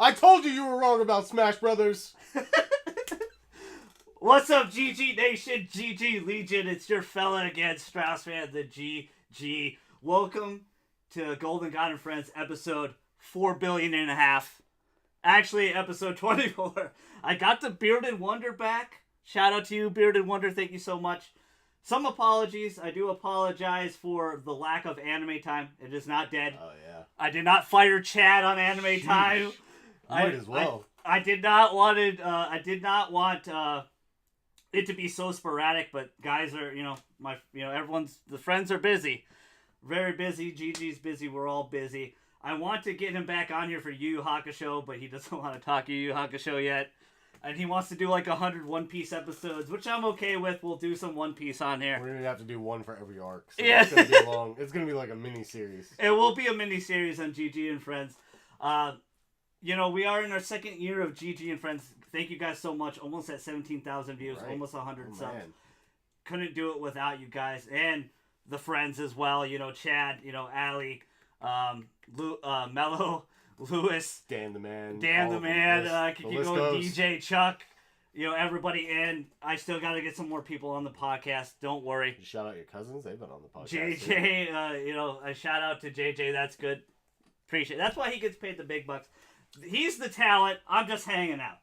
I told you were wrong about Smash Brothers. What's up, GG Nation, GG Legion? It's your fella again, Strauss Man, the GG. Welcome to Golden God and Friends, episode 4.5 billion. Actually, episode 24. I got the Bearded Wonder back. Shout out to you, Bearded Wonder. Thank you so much. Some apologies. I do apologize for the lack of anime time. It is not dead. Oh, yeah. I did not fire Chad on anime time. Might as well. I did not want it. I did not want it to be so sporadic. But guys are, everyone's the friends are busy, very busy. Gigi's busy. We're all busy. I want to get him back on here for Yu Yu Hakusho, but he doesn't want to talk Yu Yu Hakusho yet. And he wants to do like 100 One Piece episodes, which I'm okay with. We'll do some One Piece on here. We're going to have to do one for every arc. So Yeah. It's going to be long. It's going to be like a mini-series. It will be a mini-series on GG and Friends. We are in our second year of GG and Friends. Thank you guys so much. Almost at 17,000 views. Right. Almost 100 subs. Man. Couldn't do it without you guys. And the friends as well. Chad, Ali, Mello, Lewis, Dan the Man. Could you go DJ, Chuck, everybody. And I still got to get some more people on the podcast. Don't worry. You shout out your cousins. They've been on the podcast. JJ, a shout out to JJ. That's good. Appreciate it. That's why he gets paid the big bucks. He's the talent. I'm just hanging out.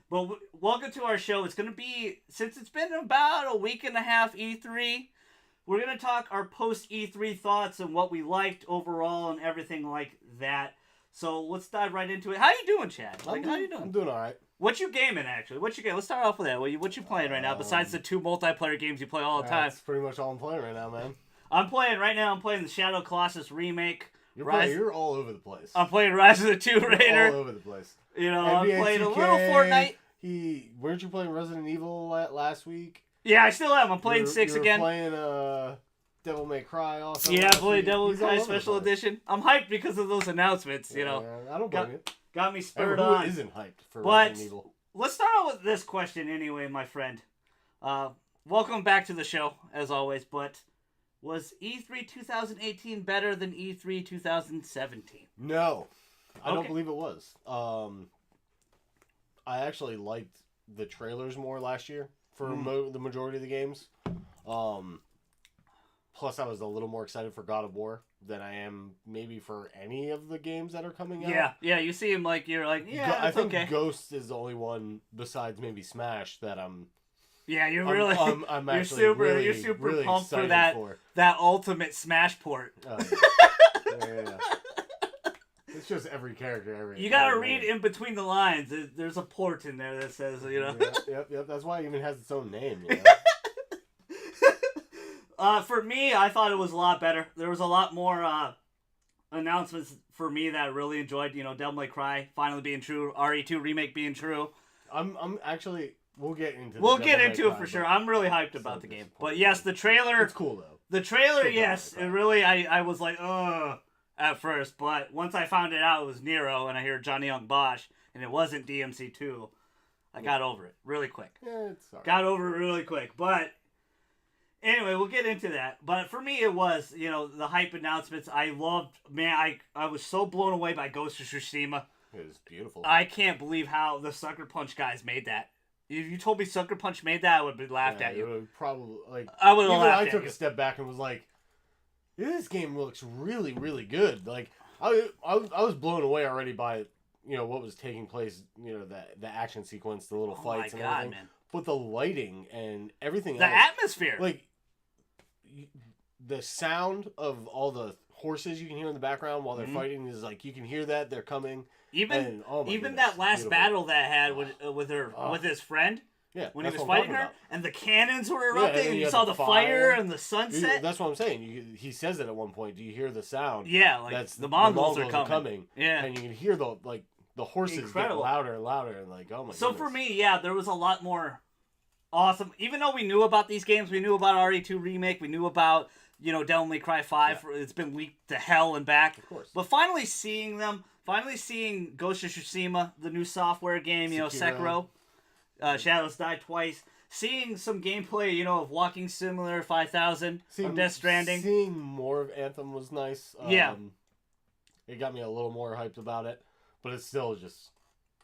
But welcome to our show. It's going to be, since it's been about a week and a half E3, we're going to talk our post-E3 thoughts and what we liked overall and everything like that. So let's dive right into it. How you doing, Chad? How you doing? I'm doing all right. What you gaming, actually? What you gaming? Let's start off with that. What you playing right now, besides the 2 multiplayer games you play all the time? That's pretty much all I'm playing right now, man. I'm playing the Shadow Colossus remake. You're all over the place. I'm playing Rise of the Tomb Raider. All over the place. I'm playing a little Fortnite. Weren't you playing Resident Evil last week? Yeah, I still am. I'm playing 6 again. Playing Devil May Cry also. Yeah, I played Devil May Cry Special Edition. I'm hyped because of those announcements, I don't blame it. Got me spurred on. Who isn't hyped for Resident Evil? Let's start out with this question anyway, my friend. Welcome back to the show, as always, but was E3 2018 better than E3 2017? No. I don't believe it was. I actually liked the trailers more last year for the majority of the games. Plus, I was a little more excited for God of War than I am maybe for any of the games that are coming out. Yeah. You see him I think Ghost is the only one besides maybe Smash that I'm. Yeah, I'm actually you're super really pumped for that ultimate Smash port. Yeah. It's just every character. You gotta read in between the lines. There's a port in there that says, Yep. That's why it even has its own name. For me, I thought it was a lot better. There was a lot more announcements for me that I really enjoyed. Devil May Cry finally being true, RE2 remake being true. I'm actually. We'll get into it for sure. I'm really hyped about the game. But yes, the trailer. It's cool though. The trailer, yes, it really. I was like, ugh, at first, but once I found it out, it was Nero, and I hear Johnny Young Bosch, and it wasn't DMC2. I got over it really quick. Yeah, it's sorry. Got over it really quick, but anyway, we'll get into that. But for me, it was the hype announcements. I loved, man. I was so blown away by Ghost of Tsushima. It was beautiful. I can't believe how the Sucker Punch guys made that. If you told me Sucker Punch made that, I would have laughed at you. It would probably I would have laughed at you. I took a step back and was like, "This game looks really, really good." Like I was blown away already by what was taking place. The action sequence, the little fights, and everything. Man. But the lighting and everything, the atmosphere, like the sound of all the horses you can hear in the background while they're fighting is like you can hear that they're coming. Even that last battle that had with his friend, when he was fighting her, and the cannons were erupting, and you saw the fire and the sunset. That's what I'm saying. He says it at one point. Do you hear the sound? Yeah, like that's the Mongols are coming. Yeah, and you can hear the horses get louder and louder, and like oh my. So for me, there was a lot more awesome. Even though we knew about these games, we knew about RE2 remake, we knew about Devil May Cry 5. Yeah. It's been leaked to hell and back. Of course. But finally seeing Ghost of Tsushima, the new software game, Sekiro, Shadows Die Twice, seeing some gameplay, of Walking Simulator 5000, of Death Stranding. Seeing more of Anthem was nice. Yeah. It got me a little more hyped about it. but it's still just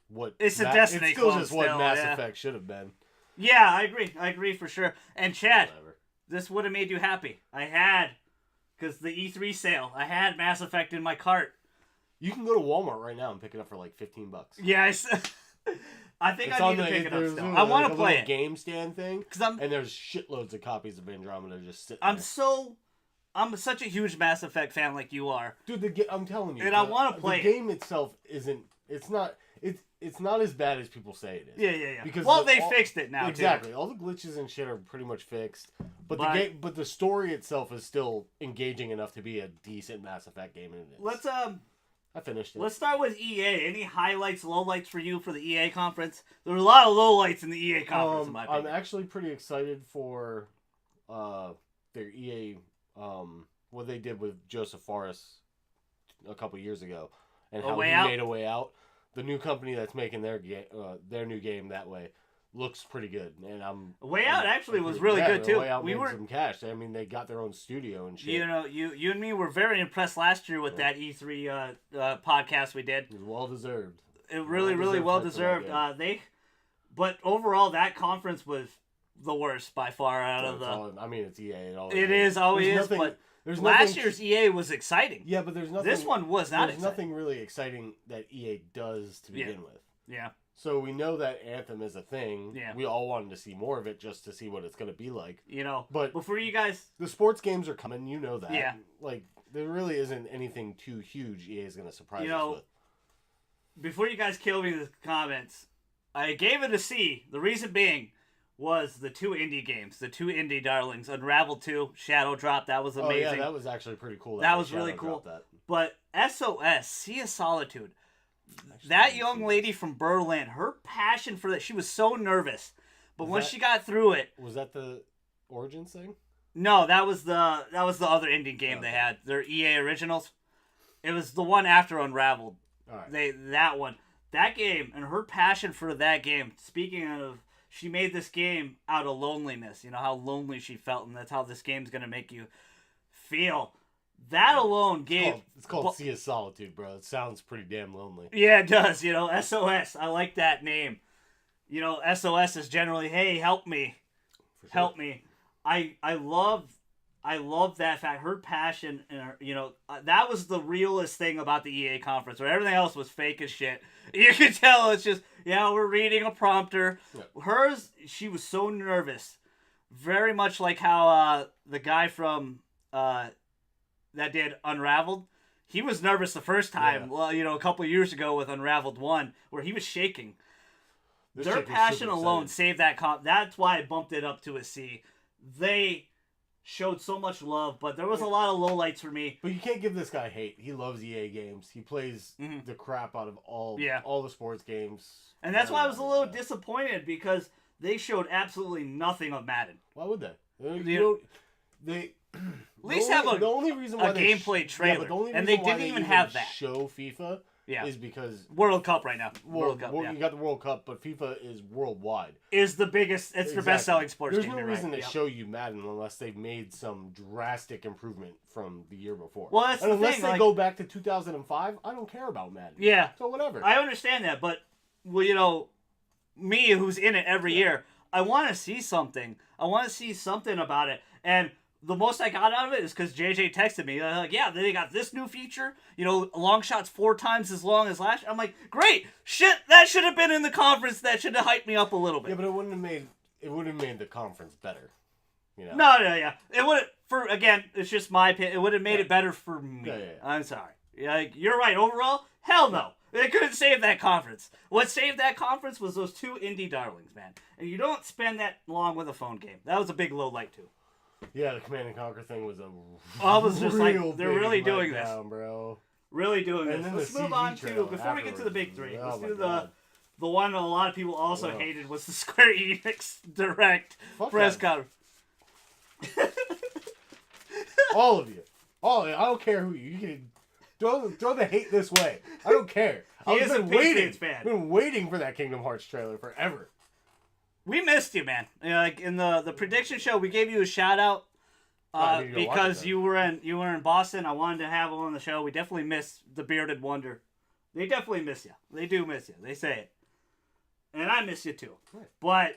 what it's a Destiny. It's still clone just what still, Mass yeah. Effect should have been. Yeah, I agree. I agree for sure. And Chad, Whatever. this would have made you happy. Because the E3 sale, I had Mass Effect in my cart. You can go to Walmart right now and pick it up for like $15. Yeah, I think I need to pick it up still. I want to play it. Game stand thing, and there's shitloads of copies of Andromeda just sitting. I'm such a huge Mass Effect fan like you are, dude. I'm telling you, and I want to play the game itself. It's not as bad as people say it is. Yeah. Because they fixed it now. Exactly, too. all the glitches and shit are pretty much fixed. But the story itself is still engaging enough to be a decent Mass Effect game. And it is. I finished it. Let's start with EA. Any highlights, lowlights for you for the EA conference? There were a lot of lowlights in the EA conference, in my opinion. I'm actually pretty excited for their EA, what they did with Joseph Fares a couple years ago, and how he made A Way Out. The new company that's making their new game that way looks pretty good, and A Way Out actually was really good too. A Way Out made some cash. I mean, they got their own studio and shit. You know, you and me were very impressed last year with that E3 podcast we did. It was well deserved. It really well deserved. But overall, that conference was the worst by far out of the. I mean, it's EA. It is always. But last year's EA was exciting. Yeah, but there's nothing. This one was not. There's nothing really exciting that EA does to begin with. Yeah. So we know that Anthem is a thing. Yeah. We all wanted to see more of it just to see what it's going to be like. You know, but before you guys, the sports games are coming. You know that. Yeah. Like there really isn't anything too huge EA is going to surprise us with. Before you guys kill me in the comments, I gave it a C. The reason being was the two indie games, the two indie darlings, Unravel 2, Shadow Drop. That was amazing. Oh yeah, that was actually pretty cool. That was really cool. But SOS, Sea of Solitude. That young lady from Berlin, her passion for that, she was so nervous. But once she got through it... Was that the Origins thing? No, that was the other indie game they had. Their EA Originals. It was the one after Unraveled. All right. That one. That game, and her passion for that game, speaking of... She made this game out of loneliness. You know, how lonely she felt, and that's how this game's going to make you feel. That alone gave... It's called Sea of Solitude, bro. It sounds pretty damn lonely. Yeah, it does. You know, SOS. I like that name. You know, SOS is generally, hey, help me. For sure. Help me. I love that fact. Her passion, and her, you know, that was the realest thing about the EA conference, where everything else was fake as shit. You could tell it's just, we're reading a prompter. Yeah. Hers, she was so nervous. Very much like how the guy from... that did Unraveled, he was nervous the first time. Yeah. Well, you know, a couple of years ago with Unraveled 1, where he was shaking. Their passion alone saved that comp. That's why I bumped it up to a C. They showed so much love, but there was a lot of lowlights for me. But you can't give this guy hate. He loves EA games. He plays the crap out of all the sports games. And that's why I was a little disappointed, because they showed absolutely nothing of Madden. Why would they? They at least have a gameplay trailer, and they didn't even have that. Show FIFA is because World Cup right now. World Cup. You got the World Cup, but FIFA is worldwide. Is the biggest. It's the best-selling sports game. There's no reason to show you Madden unless they've made some drastic improvement from the year before. Well, that's unless they go back to 2005, I don't care about Madden. Yeah. So whatever. I understand that, but you know, me who's in it every year, I want to see something. I want to see something about it, and. The most I got out of it is because JJ texted me. Like, they got this new feature. You know, long shots 4 times as long as last. I'm like, great, shit. That should have been in the conference. That should have hyped me up a little bit. Yeah, but it wouldn't have made the conference better. You know? No, it would. Again, it's just my opinion. It would have made it better for me. Yeah. I'm sorry. Like, you're right. Overall, hell no. They couldn't save that conference. What saved that conference was those 2 indie darlings, man. And you don't spend that long with a phone game. That was a big low light too. Yeah, the Command and Conquer thing was I was just like, they're really doing this, bro. Really doing this. Let's move on to before we get to the big 3. Let's do the one a lot of people also hated was the Square Enix Direct press conference. All of you, I don't care who you can throw the hate this way. I don't care. I've been waiting for that Kingdom Hearts trailer forever. We missed you, man. Like in the prediction show, we gave you a shout out because you were in Boston. I wanted to have him on the show. We definitely missed the Bearded Wonder. They definitely miss you. They do miss you. They say it. And I miss you too. Right. But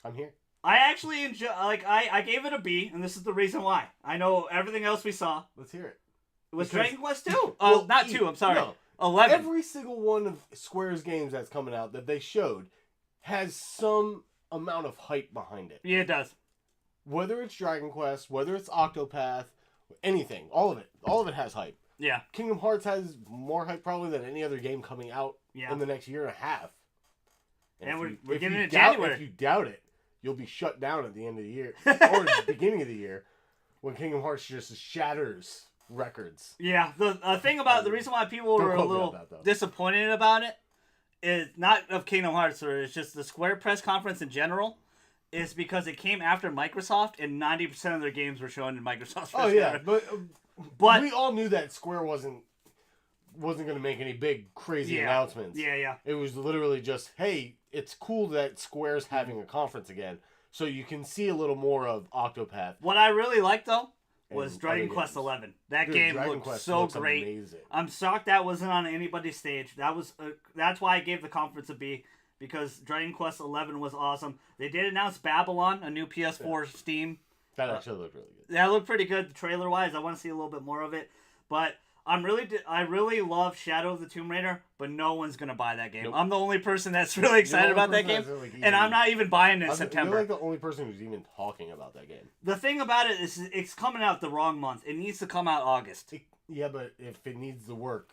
I'm here. I actually enjoy. Like I gave it a B, and this is the reason why. I know everything else we saw Let's hear it. was Because- Dragon Quest 2. Well, Not 2. I'm sorry. No. 11. Every single one of Square's games that's coming out that they showed has some amount of hype behind it. Yeah, it does. Whether it's Dragon Quest, whether it's Octopath, anything, all of it has hype. Yeah. Kingdom Hearts has more hype probably than any other game coming out Yeah. in the next year and a half. And we're if getting you into doubt, January. If you doubt it, you'll be shut down at the end of the year or the beginning of the year when Kingdom Hearts just shatters records. Yeah. The thing about the reason why people Don't were a quote me on little that, though. disappointed about it is not of Kingdom Hearts, or it's just the Square press conference in general. Is because it came after Microsoft, and 90% of their games were shown in Microsoft's Oh press yeah, conference. but we all knew that Square wasn't going to make any big crazy announcements. Yeah. It was literally just, hey, it's cool that Square's having a conference again, so you can see a little more of Octopath. What I really liked though was And Dragon other Quest games. 11. That Dude, game Dragon looked Quest so looks great. amazing. I'm shocked that wasn't on anybody's stage. That's why I gave the conference a B, because Dragon Quest 11 was awesome. They did announce Babylon, a new PS4 Steam. That actually looked really good. That looked pretty good trailer wise. I want to see a little bit more of it, but I really love Shadow of the Tomb Raider, but no one's gonna buy that game. Nope. I'm the only person that's really excited about that game, and I'm not even buying it in September. You're like the only person who's even talking about that game. The thing about it is, it's coming out the wrong month. It needs to come out August. Yeah, but if it needs the work,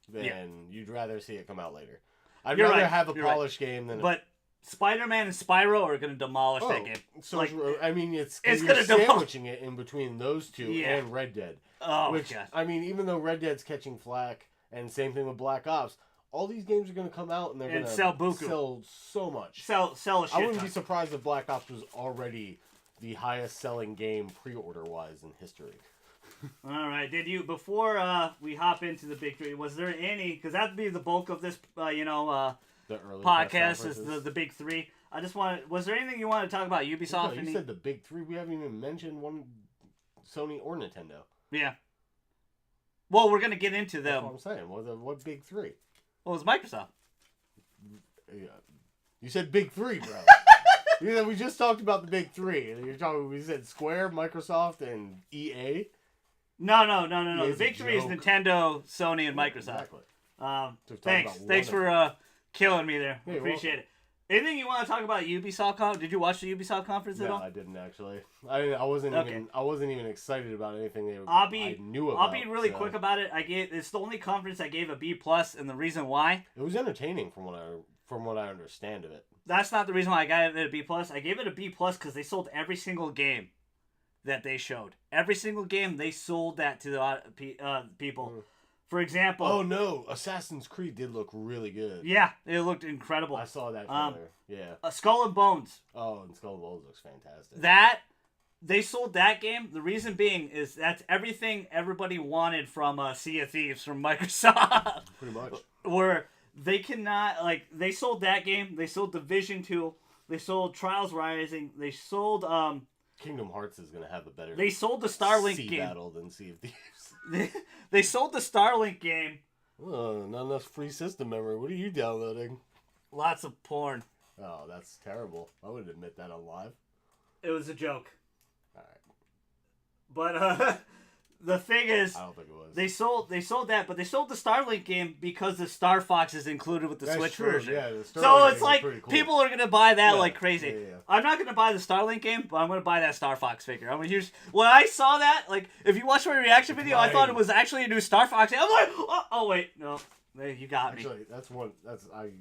then you'd rather see it come out later. I'd You're rather right. have a You're right. polished game than. But Spider-Man and Spyro are gonna demolish that game. So Like, I mean, it's it's you're gonna demolish. sandwiching it in between those two Yeah. and Red Dead. oh Which god. I mean, even though Red Dead's catching flack, and same thing with Black Ops, all these games are going to come out and they're And going to sell buku. sell so much. Sell a shit I wouldn't ton. be surprised if Black Ops was already the highest selling game pre-order wise in history. All right. Did you, before we hop into the big three, was there any? Because that'd be the bulk of this, The early podcast press is conferences. the big three. I just want. Was there anything you want to talk about Ubisoft? No, you said the big three. We haven't even mentioned one Sony or Nintendo. Yeah. Well, we're gonna get into That's them. what I'm saying. What big three? Well, it's Microsoft. Yeah. You said big three, bro. We just talked about the big three. And you're talking. We said Square, Microsoft, and EA. No. The It's a big three is joke. Nintendo, Sony, and Microsoft. Exactly. So Thanks. about Thanks one of for killing me there. Yeah, you're Appreciate it. Anything you want to talk about Ubisoft? Did you watch the Ubisoft conference at No, all? I didn't actually. I wasn't Okay. even. I wasn't even excited about anything I knew about. I'll be really so. quick about it. It's the only conference I gave a B plus, and the reason why. It was entertaining from what I understand of it. That's not the reason why I gave it a B plus. I gave it a B plus because they sold every single game that they showed. Every single game they sold that to the people. For example, Oh no, Assassin's Creed did look really good. yeah, it looked incredible. I saw that trailer. Yeah. Skull and Bones. Oh, and Skull and Bones looks fantastic. That they sold that game. The reason being is that's everything everybody wanted from Sea of Thieves from Microsoft. Pretty much. Where they cannot, like, they sold that game. They sold Division 2. They sold Trials Rising. They sold Kingdom Hearts is gonna have a better. They sold the Starlink sea game. battle than Sea of Thieves. They sold the Starlink game. Oh, not enough free system memory. What are you downloading? Lots of porn. Oh, that's terrible. I wouldn't admit that on live. It was a joke. All right. But the thing is, I don't think it was. they sold that, but they sold the Starlink game because the Star Fox is included with the That's Switch true, version. yeah, the So Starlink it's game like is pretty cool. people are gonna buy that Yeah, like crazy. yeah. I'm not gonna buy the Starlink game, but I'm gonna buy that Star Fox figure. I'm gonna use when I saw that, like if you watch my reaction video, I thought it was actually a new Star Fox. I'm like, oh wait, no, you got me. Actually,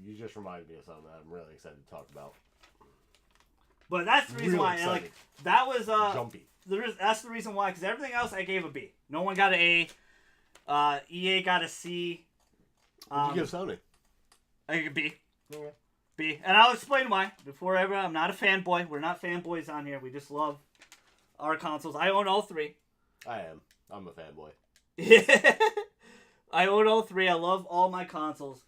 you just reminded me of something that I'm really excited to talk about. But that's the reason Real why, excited. like, that was Jumpy. that's the reason why, because everything else I gave a B. No one got an A. EA got a C. What'd you give Sony? I give a B. Okay. B. And I'll explain why. Before ever, I'm not a fanboy. We're not fanboys on here. We just love our consoles. I own all three. I am. I'm a fanboy. I own all three. I love all my consoles.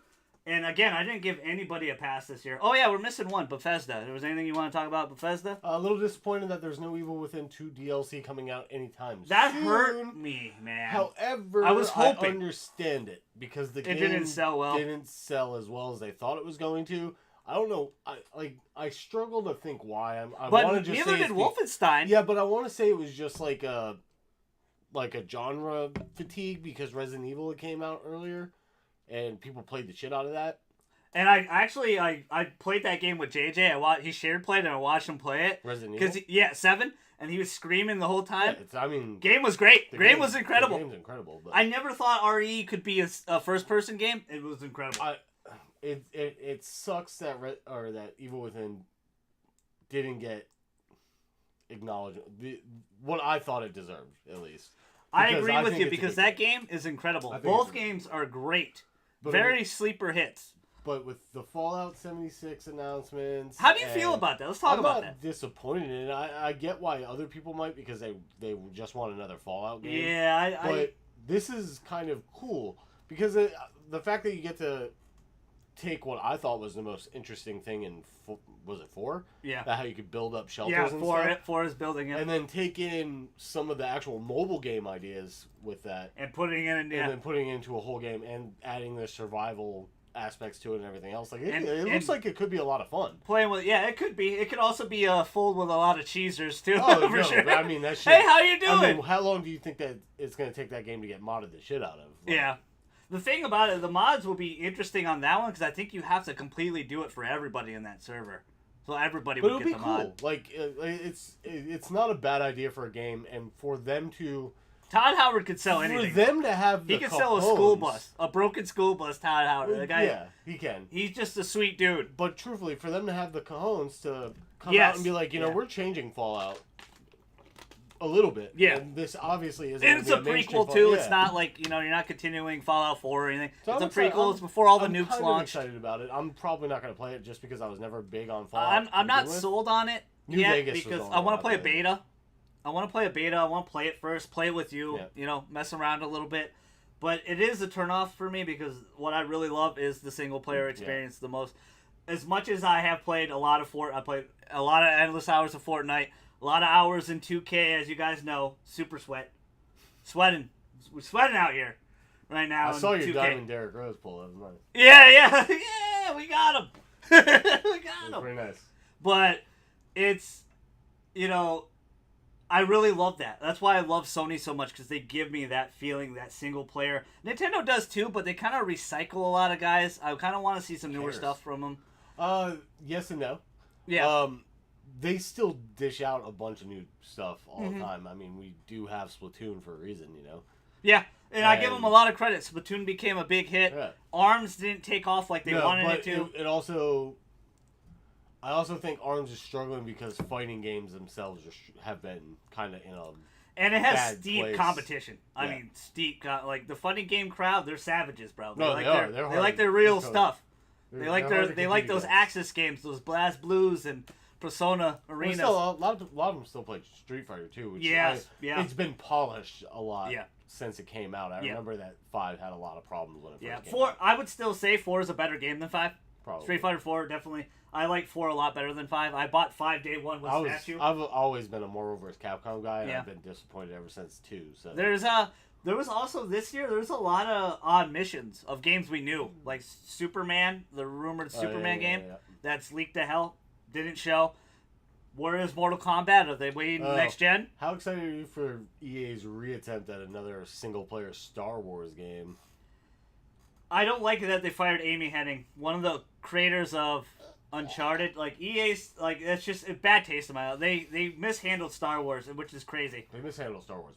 And again, I didn't give anybody a pass this year. Oh yeah, we're missing one, Bethesda. There was anything you want to talk about Bethesda? A little disappointed that there's no Evil Within 2 DLC coming out anytime That soon. hurt me, man. However, I was hoping. I understand it because the game didn't sell well. Didn't sell as well as they thought it was going to. I don't know. I struggle to think why. I but want to just neither say did Wolfenstein. Yeah, but I want to say it was just like a genre fatigue because Resident Evil came out earlier, and people played the shit out of that. And I played that game with JJ. He shared played and I watched him play it. Resident Evil? Because 7, and he was screaming the whole time. Yeah, game was great. The game was incredible. The game's incredible. But I never thought RE could be a first-person game. It was incredible. It sucks that that Evil Within didn't get acknowledged. What I thought it deserved, at least. I agree with you because that game is incredible. Both games are great. Very sleeper hits. But with the Fallout 76 announcements... How do you feel about that? Let's talk about that. I'm not disappointed in it. I get why other people might because they just want another Fallout game. Yeah, But this is kind of cool because the fact that you get to take what I thought was the most interesting thing in... Was it 4? Yeah. That how you could build up shelters and stuff. 4 is building it. And then take in some of the actual mobile game ideas with that. And putting it in, And then putting it into a whole game and adding the survival... aspects to it and everything else. It looks like it could be a lot of fun. Playing with it could be. It could also be filled with a lot of cheesers too. Oh, for no, sure. I mean that shit. Hey, how you doing? I mean, how long do you think that it's going to take that game to get modded the shit out of? Yeah. The thing about it, the mods will be interesting on that one because I think you have to completely do it for everybody in that server. So everybody would get the mod. Like it's not a bad idea for a game, and for them to. Todd Howard could sell anything. For them to have he could sell a school bus, a broken school bus. Todd Howard, the guy. Yeah, he can. He's just a sweet dude. But truthfully, for them to have the cojones to come out and be like, we're changing Fallout a little bit. Yeah. And this obviously isn't. And it's a prequel too. It's not like you're not continuing Fallout 4 or anything. So it's a prequel. It's before all the nukes launched. I'm excited about it. I'm probably not going to play it just because I was never big on Fallout. I'm not sold on it yet because I want to play a beta. I want to play it first, play it with you, mess around a little bit. But it is a turnoff for me because what I really love is the single player experience the most. As much as I have played a lot of I played a lot of endless hours of Fortnite, a lot of hours in 2K, as you guys know, super sweating. We're sweating out here right now. I saw your 2K. Diamond Derrick Rose pull up. Nice. Yeah, we got him. We got him. Pretty nice. But it's, I really love that. That's why I love Sony so much because they give me that feeling, that single player. Nintendo does too, but they kind of recycle a lot of guys. I kind of want to see some newer stuff from them. Yes and no. Yeah. They still dish out a bunch of new stuff all the time. I mean, we do have Splatoon for a reason, Yeah, and I give them a lot of credit. Splatoon became a big hit. Yeah. ARMS didn't take off like they wanted it to. It also... I also think ARMS is struggling because fighting games themselves have been kind of in a and it has bad steep place. Competition. I mean, steep. Like the fighting game crowd, they're savages, bro. They are. They like their real stuff. They like those Axis games, those Blast Blues and Persona Arenas. Well, a lot of them still play Street Fighter too. Which it's been polished a lot since it came out. I remember that 5 had a lot of problems when it first came out. I would still say 4 is a better game than 5. Probably. Street Fighter 4, definitely. I like 4 a lot better than 5. I bought 5 day 1 with Statue. I've always been a Marvel vs. Capcom guy, and I've been disappointed ever since 2. So there was also this year. There was a lot of odd missions of games we knew, like Superman, the rumored Superman game that's leaked to hell, didn't show. Where is Mortal Kombat? Are they waiting next gen? How excited are you for EA's reattempt at another single-player Star Wars game? I don't like it that they fired Amy Hennig, one of the creators of Uncharted. Like EA's, like it's just a bad taste in my mouth. They mishandled Star Wars, which is crazy. They mishandled Star Wars.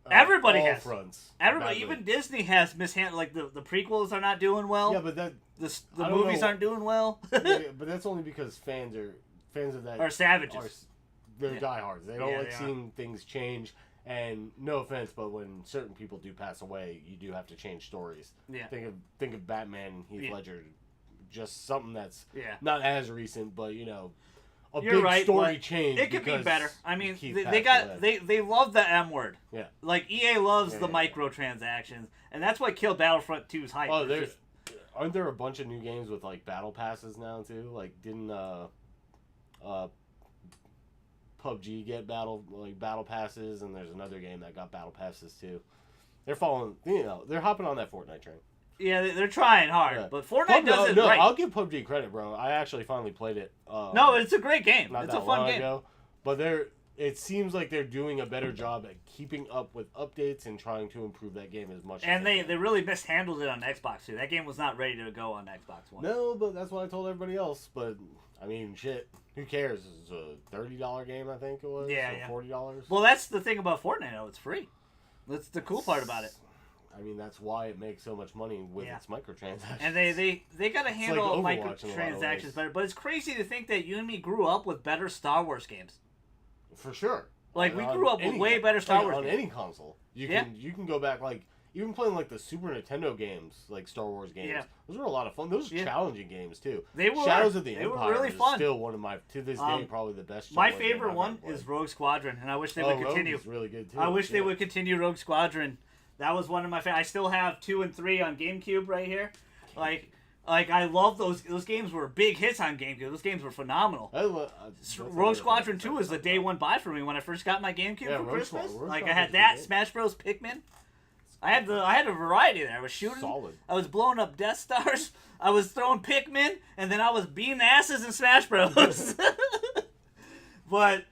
Everybody all has. Fronts. Everybody, even Disney has mishandled. Like the prequels are not doing well. Yeah, but the movies aren't doing well. Yeah, but that's only because fans of that are savages. They're diehards. They don't like seeing things change. And no offense, but when certain people do pass away, you do have to change stories. Yeah. Think of Batman, Heath Ledger, just something that's not as recent, but a big story change. It could be better. I mean, they love the M word. Yeah. Like EA loves the microtransactions, and that's why Kill Battlefront 2's hype. Oh, aren't there a bunch of new games with like battle passes now too? Like didn't PUBG get battle passes, and there's another game that got battle passes too. They're they're hopping on that Fortnite train. Yeah, they're trying hard, Yeah. but Fortnite does it no, right. I'll give PUBG credit, bro. I actually finally played it. No, it's a great game. Not It's that a fun long game. ago, but it seems like they're doing a better job at keeping up with updates and trying to improve that game as much. And as they really mishandled it on Xbox too. That game was not ready to go on Xbox One. No, but that's what I told everybody else. But I mean, shit, who cares? It's a $30 game, I think it was. Yeah. $40. Well, that's the thing about Fortnite. Though. It's free. That's the cool part about it. I mean, that's why it makes so much money with its microtransactions. And they got to handle like Overwatch in a lot of microtransactions ways. better. But it's crazy to think that you and me grew up with better Star Wars games. For sure. Like, we On grew up with any- way better Star Wars on games. any console. You can go back, like, even playing like the Super Nintendo games, like Star Wars games. Yeah. Those were a lot of fun. Those were challenging games too. They were. Shadows of the They Empire were really is fun. still one of my, to this day, probably the best. My Star Wars game favorite I've one ever played. is Rogue Squadron, and I wish they would continue. Rogue is really good too. I wish they would continue Rogue Squadron. That was one of my favorites. I still have 2 and 3 on GameCube right here. Like I love those games were big hits on GameCube. Those games were phenomenal. Rogue Squadron 2 was the day one buy for me when I first got my GameCube for Christmas. Rogue Like I Squadron's had that, good. Smash Bros. Pikmin. I had a variety there. I was shooting. Solid. I was blowing up Death Stars. I was throwing Pikmin, and then I was beating asses in Smash Bros. But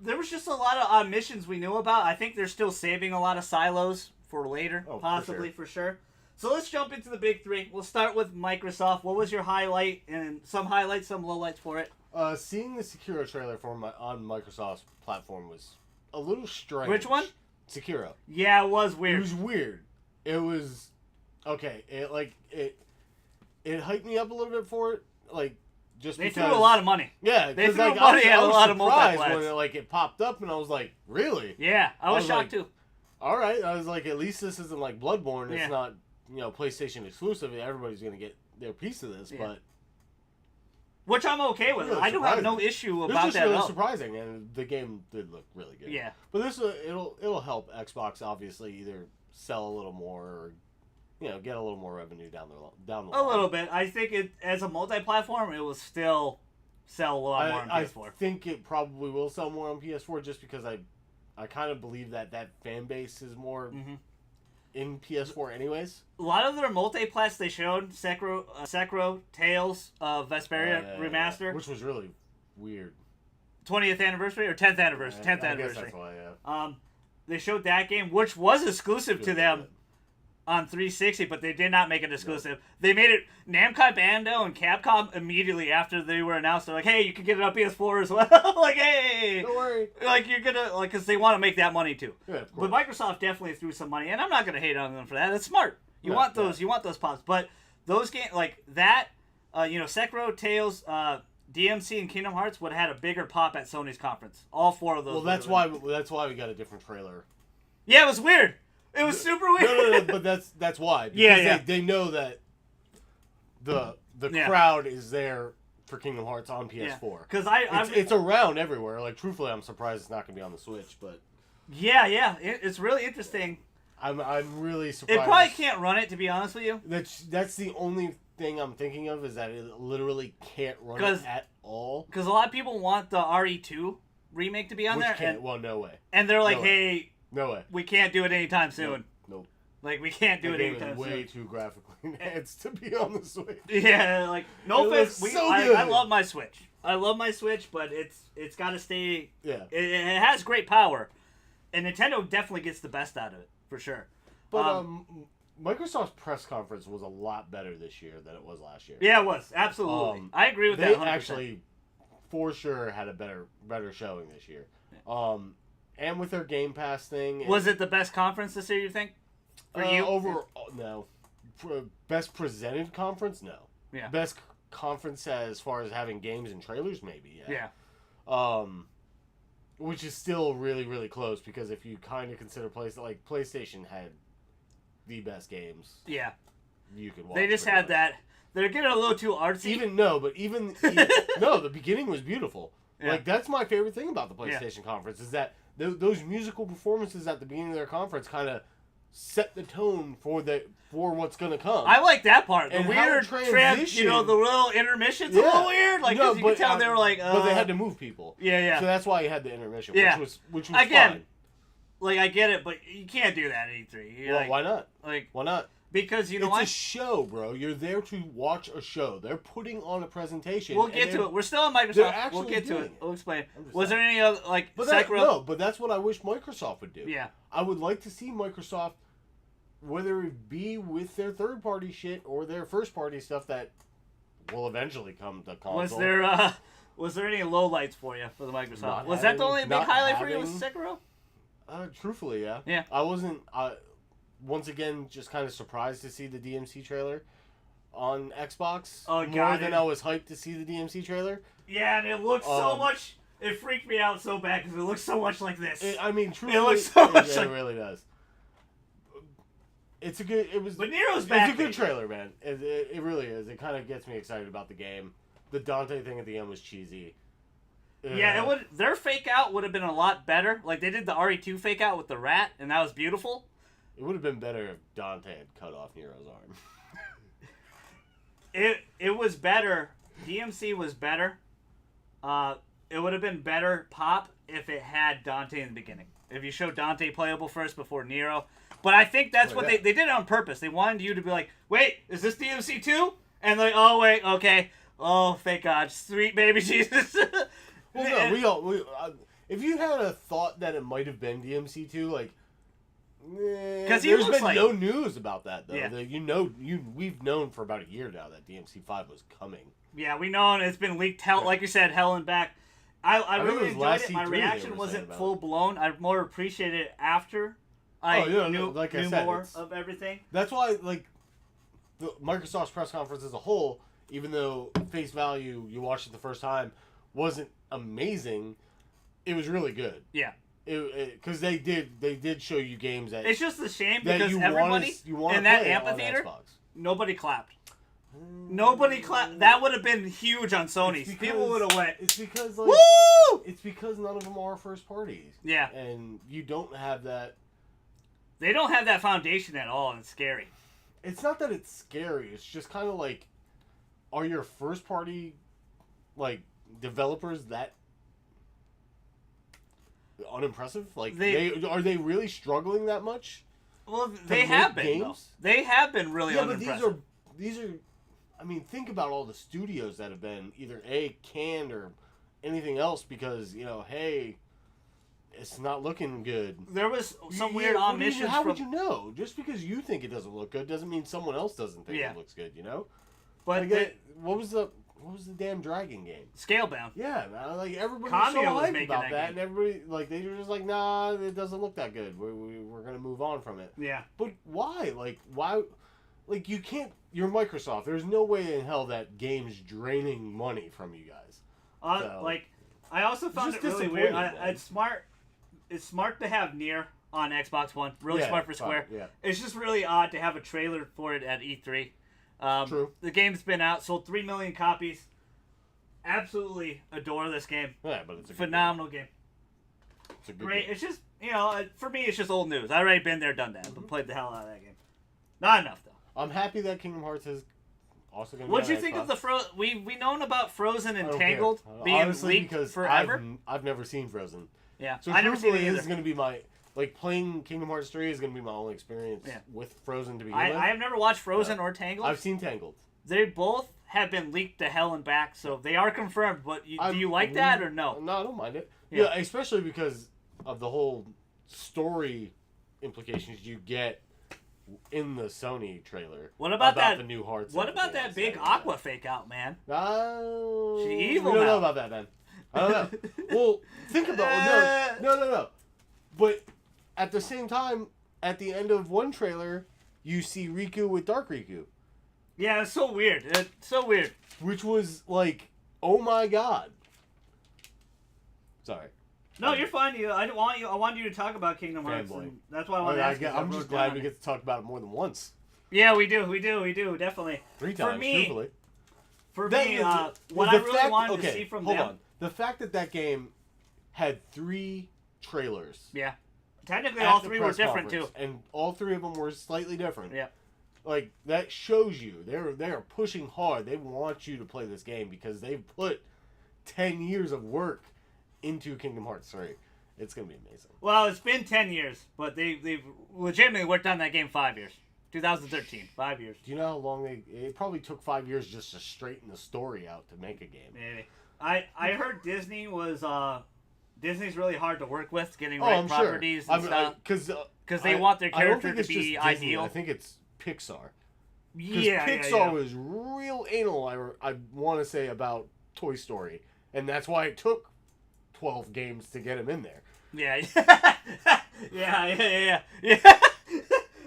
there was just a lot of missions we knew about. I think they're still saving a lot of silos for later, possibly for sure. So let's jump into the big three. We'll start with Microsoft. What was your highlight, and some highlights, some lowlights for it? Seeing the Sekiro trailer on Microsoft's platform was a little strange. Which one? Sekiro. Yeah, it was weird. It was weird. It was okay. It hyped me up a little bit for it, like just they because threw a lot of money. Yeah, they 'cause, threw like, money at I a was lot of surprised multiplats. when it pop up, and I was like, really? Yeah, I was shocked like, too. All right, I was like, at least this isn't like Bloodborne. Yeah. It's not PlayStation exclusive. Everybody's gonna get their piece of this, but. Which I'm okay with. Really I don't have no issue It was about just that. really at all. surprising, and the game did look really good. Yeah. But this it'll help Xbox obviously either sell a little more or get a little more revenue down the line. A little bit. I think it as a multi-platform, it will still sell a lot more on PS4. I think it probably will sell more on PS4 just because I kind of believe that fan base is more in PS4 anyways. A lot of their multi-plats they showed, Sekiro, Tales of Vesperia Remaster. Which was really weird. 20th anniversary or 10th anniversary? 10th I anniversary. guess that's why, yeah. They showed that game, which was exclusive to Really them good. on 360, but they did not make it exclusive. They made it Namco Bandai and Capcom immediately after they were announced. They're like, "Hey, you can get it on PS4 as well." Like, hey, Don't worry. like you're gonna because they want to make that money too. Yeah, of But course. Microsoft definitely threw some money, and I'm not gonna hate on them for that. That's smart. You Yeah, want those pops, but those games like that, Sekiro, Tales, DMC, and Kingdom Hearts would have had a bigger pop at Sony's conference. All 4 of those. Well, that's why we got a different trailer. Yeah, it was weird. It was super weird. No, but that's why. Because Yeah. They know that the Yeah. crowd is there for Kingdom Hearts on PS4. Because It's around everywhere. Like, truthfully, I'm surprised it's not going to be on the Switch, but it's really interesting. I'm really surprised. It probably can't run it, to be honest with you. That's the only thing I'm thinking of is that it literally can't run 'Cause- it at all. Because a lot of people want the RE2 remake to be on Which there, can't. Well, no way. and they're like, No way. "Hey, No way. we can't do it anytime soon. Nope. Like, we can't do The it game anytime is way soon." too graphically enhanced to be on the Switch. Yeah, like no It offense, looks so I good. love my Switch. I love my Switch, but it's got to stay. Yeah. It has great power, and Nintendo definitely gets the best out of it for sure. But Microsoft's press conference was a lot better this year than it was last year. Yeah, it was absolutely. I agree with They that. 100%. actually, for sure, had a better showing this year. And with their Game Pass thing, Was it the best conference this year, you think? For you? overall, no. Best presented conference, no. Yeah. Best conference as far as having games and trailers, maybe. Yeah. Which is still really, really close because if you kind of consider PlayStation had the best games Yeah. you could watch. They just pretty had much. that. They're getting a little too artsy. Even no, the beginning was beautiful. Yeah. Like that's my favorite thing about the PlayStation conference is that those musical performances at the beginning of their conference kind of set the tone for what's gonna come. I like that part. The And how weird it the transitioned- little intermissions a little weird. Like, no, 'cause you could tell they were like, but they had to move people. Yeah. So that's why you had the intermission, Yeah. which was Again, fine. Like, I get it, but you can't do that at E3. You're Well, like, why not? Like, Why not? because you know It's what? a show, bro. You're there to watch a show. They're putting on a presentation. We'll and get to they're- it. We're still on Microsoft. they're We'll actually get to doing it. it. We'll explain. I'm just Was there saying. any other, like, But Sekiro? that's what I wish Microsoft would do. Yeah. I would like to see Microsoft, whether it be with their third-party shit or their first-party stuff that will eventually come to console. Was there any lowlights for you for the Microsoft? Not Was that the only big not highlight for you? Was having- Sekiro? Truthfully, yeah. Yeah. I wasn't. Once again, just kind of surprised to see the DMC trailer on Xbox. Oh, more God, than it- I was hyped to see the DMC trailer. Yeah, and it looks so much. It freaked me out so bad because it looks so much like this. I mean, truthfully, looks so much it like- really does. It's a good. It was. But Nero's back. It's a good trailer, man. It really is. It kind of gets me excited about the game. The Dante thing at the end was cheesy. Yeah, it would. Their fake out would have been a lot better. Like they did the RE2 fake out with the rat, and that was beautiful. It would have been better if Dante had cut off Nero's arm. It was better. DMC was better. It would have been better pop if it had Dante in the beginning. If you showed Dante playable first before Nero. But I think that's what they did it on purpose. They wanted you to be like, wait, is this DMC 2? And like, oh wait, okay. Oh, thank God, sweet baby Jesus. Well, no, if you had a thought that it might have been DMC 2, like, because there's been no news about that though. Yeah. We've known for about a year now that DMC 5 was coming. Yeah, we know, and it's been leaked. Like you said, hell and back. I think it really was enjoyed last it. My C3 reaction they were wasn't saying about full blown. I more appreciated it after I knew more it's- of everything. That's why, like, the Microsoft's press conference as a whole, even though face value, you watched it the first time, wasn't amazing, it was really good. Yeah. Because they did show you games that It's just a shame that because you everybody wanna in that play on amphitheater, Xbox. nobody clapped. Nobody clapped. That would have been huge on Sony's. It's People would have went, It's because like woo! it's because none of them are first parties. Yeah. And you don't have that. They don't have that foundation at all, and it's scary. It's not that it's scary. It's just kind of like, are your first party, like, developers that unimpressive? Like, are they really struggling that much? Well, they have been. Games? They have been really Yeah, unimpressive. but these are. I mean, think about all the studios that have been either canned or anything else because hey, it's not looking good. There was some weird How omniscience would you know? Just because you think it doesn't look good doesn't mean someone else doesn't think it looks good. But what was the damn dragon game? Scalebound. Yeah, man, like everybody Kamio was so was hyped making about that that, game. and everybody like they were just like, nah, it doesn't look that good. We're gonna move on from it. Yeah. But why? Like why? Like you can't. You're Microsoft. There's no way in hell that game's draining money from you guys. Like I also found it just really weird. disappointing, man. It's smart. It's smart to have Nier on Xbox One. Really Yeah, smart for Square. yeah. It's just really odd to have a trailer for it at E3. True. The game's been out, sold 3 million copies. Absolutely adore this game. Yeah, but it's a Phenomenal game. It's a good Great. game. It's just for me, it's just old news. I already been there, done that. But played the hell out of that game. Not enough though. I'm happy that Kingdom Hearts is also going to be What'd on you think of Xbox. the we known about Frozen and I don't Tangled care. being Honestly, leaked because forever? I've never seen Frozen. Yeah, So I never seen it truthfully, either. this is going to be my playing Kingdom Hearts 3 is going to be my only experience with Frozen to begin with. I have never watched Frozen or Tangled. I've seen Tangled. They both have been leaked to hell and back, so they are confirmed. But do you like that or no? No, I don't mind it. Yeah. Yeah, especially because of the whole story implications you get in the Sony trailer. What about that? The new Hearts? What about that big Aqua fake out, man? She evil We don't now. know about that, man. I don't know. Well, think about no. But at the same time, at the end of one trailer, you see Riku with Dark Riku. Yeah, it's so weird. It's so weird. Which was like, oh my god. Sorry. No, you're fine. I want you to talk about Kingdom Hearts. Fanboy. And that's why I wanted to ask you. I'm just glad we get to talk about it more than once. Yeah, we do, definitely. 3 times, truthfully. For me, what I really wanted to see from them. Hold on. The fact that game had 3 trailers. Yeah. technically at all the three were press different conference, too. and all three of them were slightly different. Yeah. Like that shows you they are pushing hard. They want you to play this game because they've put 10 years of work into Kingdom Hearts 3. It's gonna be amazing. Well, it's been 10 years, but they've legitimately worked on that game 5 years. 2013, 5 years. Do you know how long it probably took 5 years just to straighten the story out to make a game? Maybe. I heard Disney's really hard to work with, getting I'm properties sure. and stuff. Because they want their character to be ideal. I think it's Pixar. Yeah, Pixar was real anal, I want to say, about Toy Story. And that's why it took 12 games to get him in there. Yeah. yeah.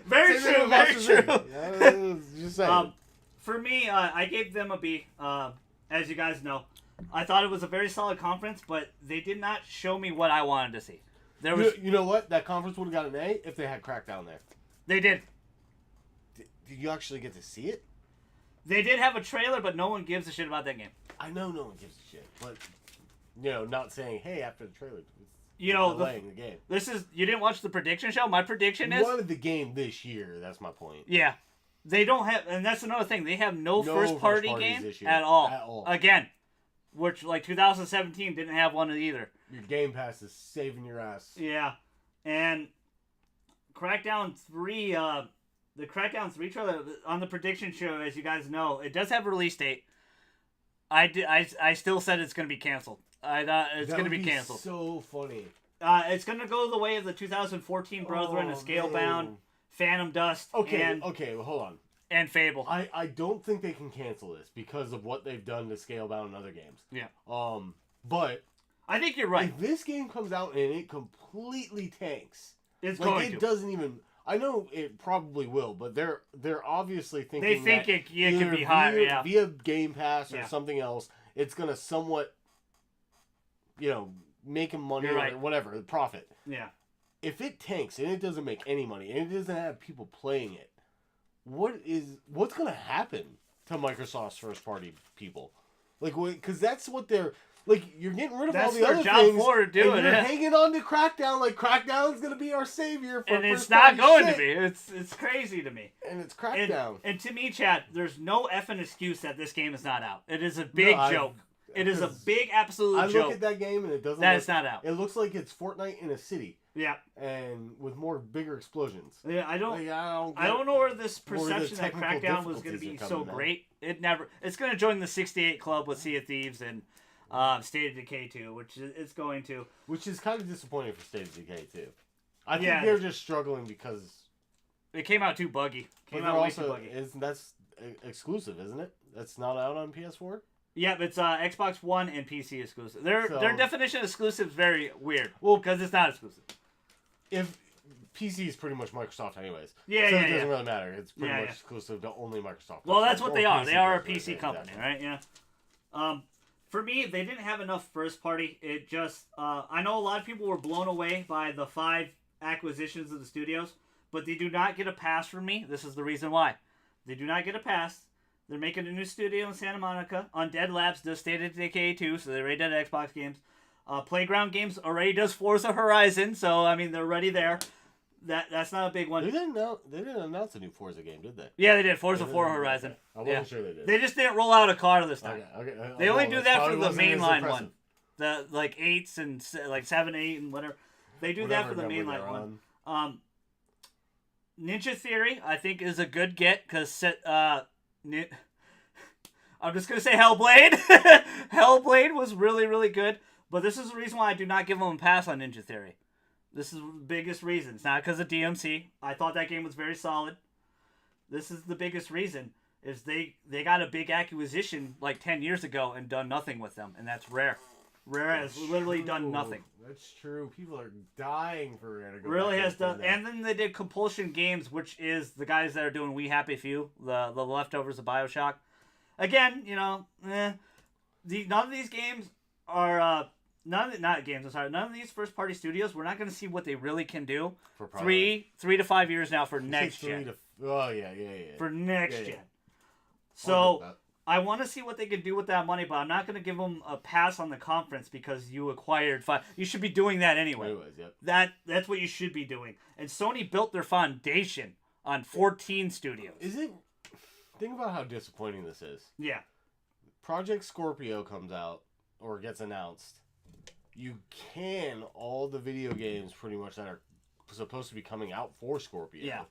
Very true, very true. Just saying. For me, I gave them a B. As you guys know, I thought it was a very solid conference, but they did not show me what I wanted to see. There was, you know what? That conference would have got an A if they had Crackdown there. They did. Did you actually get to see it? They did have a trailer, but no one gives a shit about that game. I know no one gives a shit, but not saying, hey, after the trailer, delaying the game. You didn't watch the prediction show? My prediction is... We wanted the game this year, that's my point. Yeah. They don't have... And that's another thing. They have no first-party game at all. Again. Which, 2017 didn't have one either. Your Game Pass is saving your ass. Yeah. And Crackdown 3... the Crackdown 3 trailer on the prediction show, as you guys know, it does have a release date. I still said it's going to be canceled. I thought it's going to be canceled. So funny. It's going to go the way of the 2014 Brethren, Scalebound, Phantom Dust, okay, well, hold on. And Fable. I don't think they can cancel this because of what they've done to Scalebound and other games. Yeah. But I think you're right. If this game comes out and it completely tanks, it's going to. It doesn't even. I know it probably will, but they're obviously thinking they think it could be higher, via Game Pass or something else. It's gonna somewhat, make them money or whatever, profit. Yeah. If it tanks and it doesn't make any money and it doesn't have people playing it, what's gonna happen to Microsoft's first party people? Because that's what they're. You're getting rid of all the other things, and you're hanging on to Crackdown. Crackdown's gonna be our savior for and it's not going to be. It's crazy to me. And it's Crackdown. And to me, Chad, there's no effing excuse that this game is not out. It is a big joke. It is a big absolute joke. I look at that game and it doesn't. It's not out. It looks like it's Fortnite in a city. Yeah. And with bigger explosions. Yeah, I don't know where this perception that Crackdown was going to be so great. It's going to join the 68 club with Sea of Thieves and. State of Decay 2, which it's going to. Which is kind of disappointing for State of Decay 2. I think they're just struggling because... It came out too buggy. That's exclusive, isn't it? That's not out on PS4? Yeah, it's Xbox One and PC exclusive. Their definition of exclusive is very weird. Well, because it's not exclusive. If PC is pretty much Microsoft anyways. Yeah, so it doesn't really matter. It's pretty much exclusive to only Microsoft. Well, that's what they are. They are a PC company, right? Yeah. For me, they didn't have enough first party. It just, I know a lot of people were blown away by the 5 acquisitions of the studios, but they do not get a pass from me. This is the reason why. They do not get a pass. They're making a new studio in Santa Monica. Undead Labs does State of Decay 2, so they already did Xbox games. Playground Games already does Forza Horizon, so, they're already there. That's not a big one. They didn't announce a new Forza game, did they? Yeah, they did. Forza 4 Horizon. I wasn't sure they did. They just didn't roll out a car this time. Okay. They only do that for the mainline one. The 8s and 7, 8 and whatever. They do that for the mainline one. Ninja Theory, I think, is a good get because I'm just gonna say Hellblade. Hellblade was really, really good, but this is the reason why I do not give them a pass on Ninja Theory. This is the biggest reason. It's not because of DMC. I thought that game was very solid. This is the biggest reason. Is they got a big acquisition 10 years ago and done nothing with them, and that's Rare. Rare has literally done nothing. That's true. People are dying for Rare to go really has done. And then they did Compulsion Games, which is the guys that are doing We Happy Few, the leftovers of BioShock. Again, none of these games are... None of these first-party studios, we're not going to see what they really can do. For 3 to 5 years now for next gen. Yeah. For next gen. So, I want to see what they can do with that money, but I'm not going to give them a pass on the conference because you acquired 5. You should be doing that anyway. Yep. That's what you should be doing. And Sony built their foundation on 14 studios. Think about how disappointing this is. Yeah. Project Scorpio comes out or gets announced. You can all the video games pretty much that are supposed to be coming out for Scorpio. Yeah.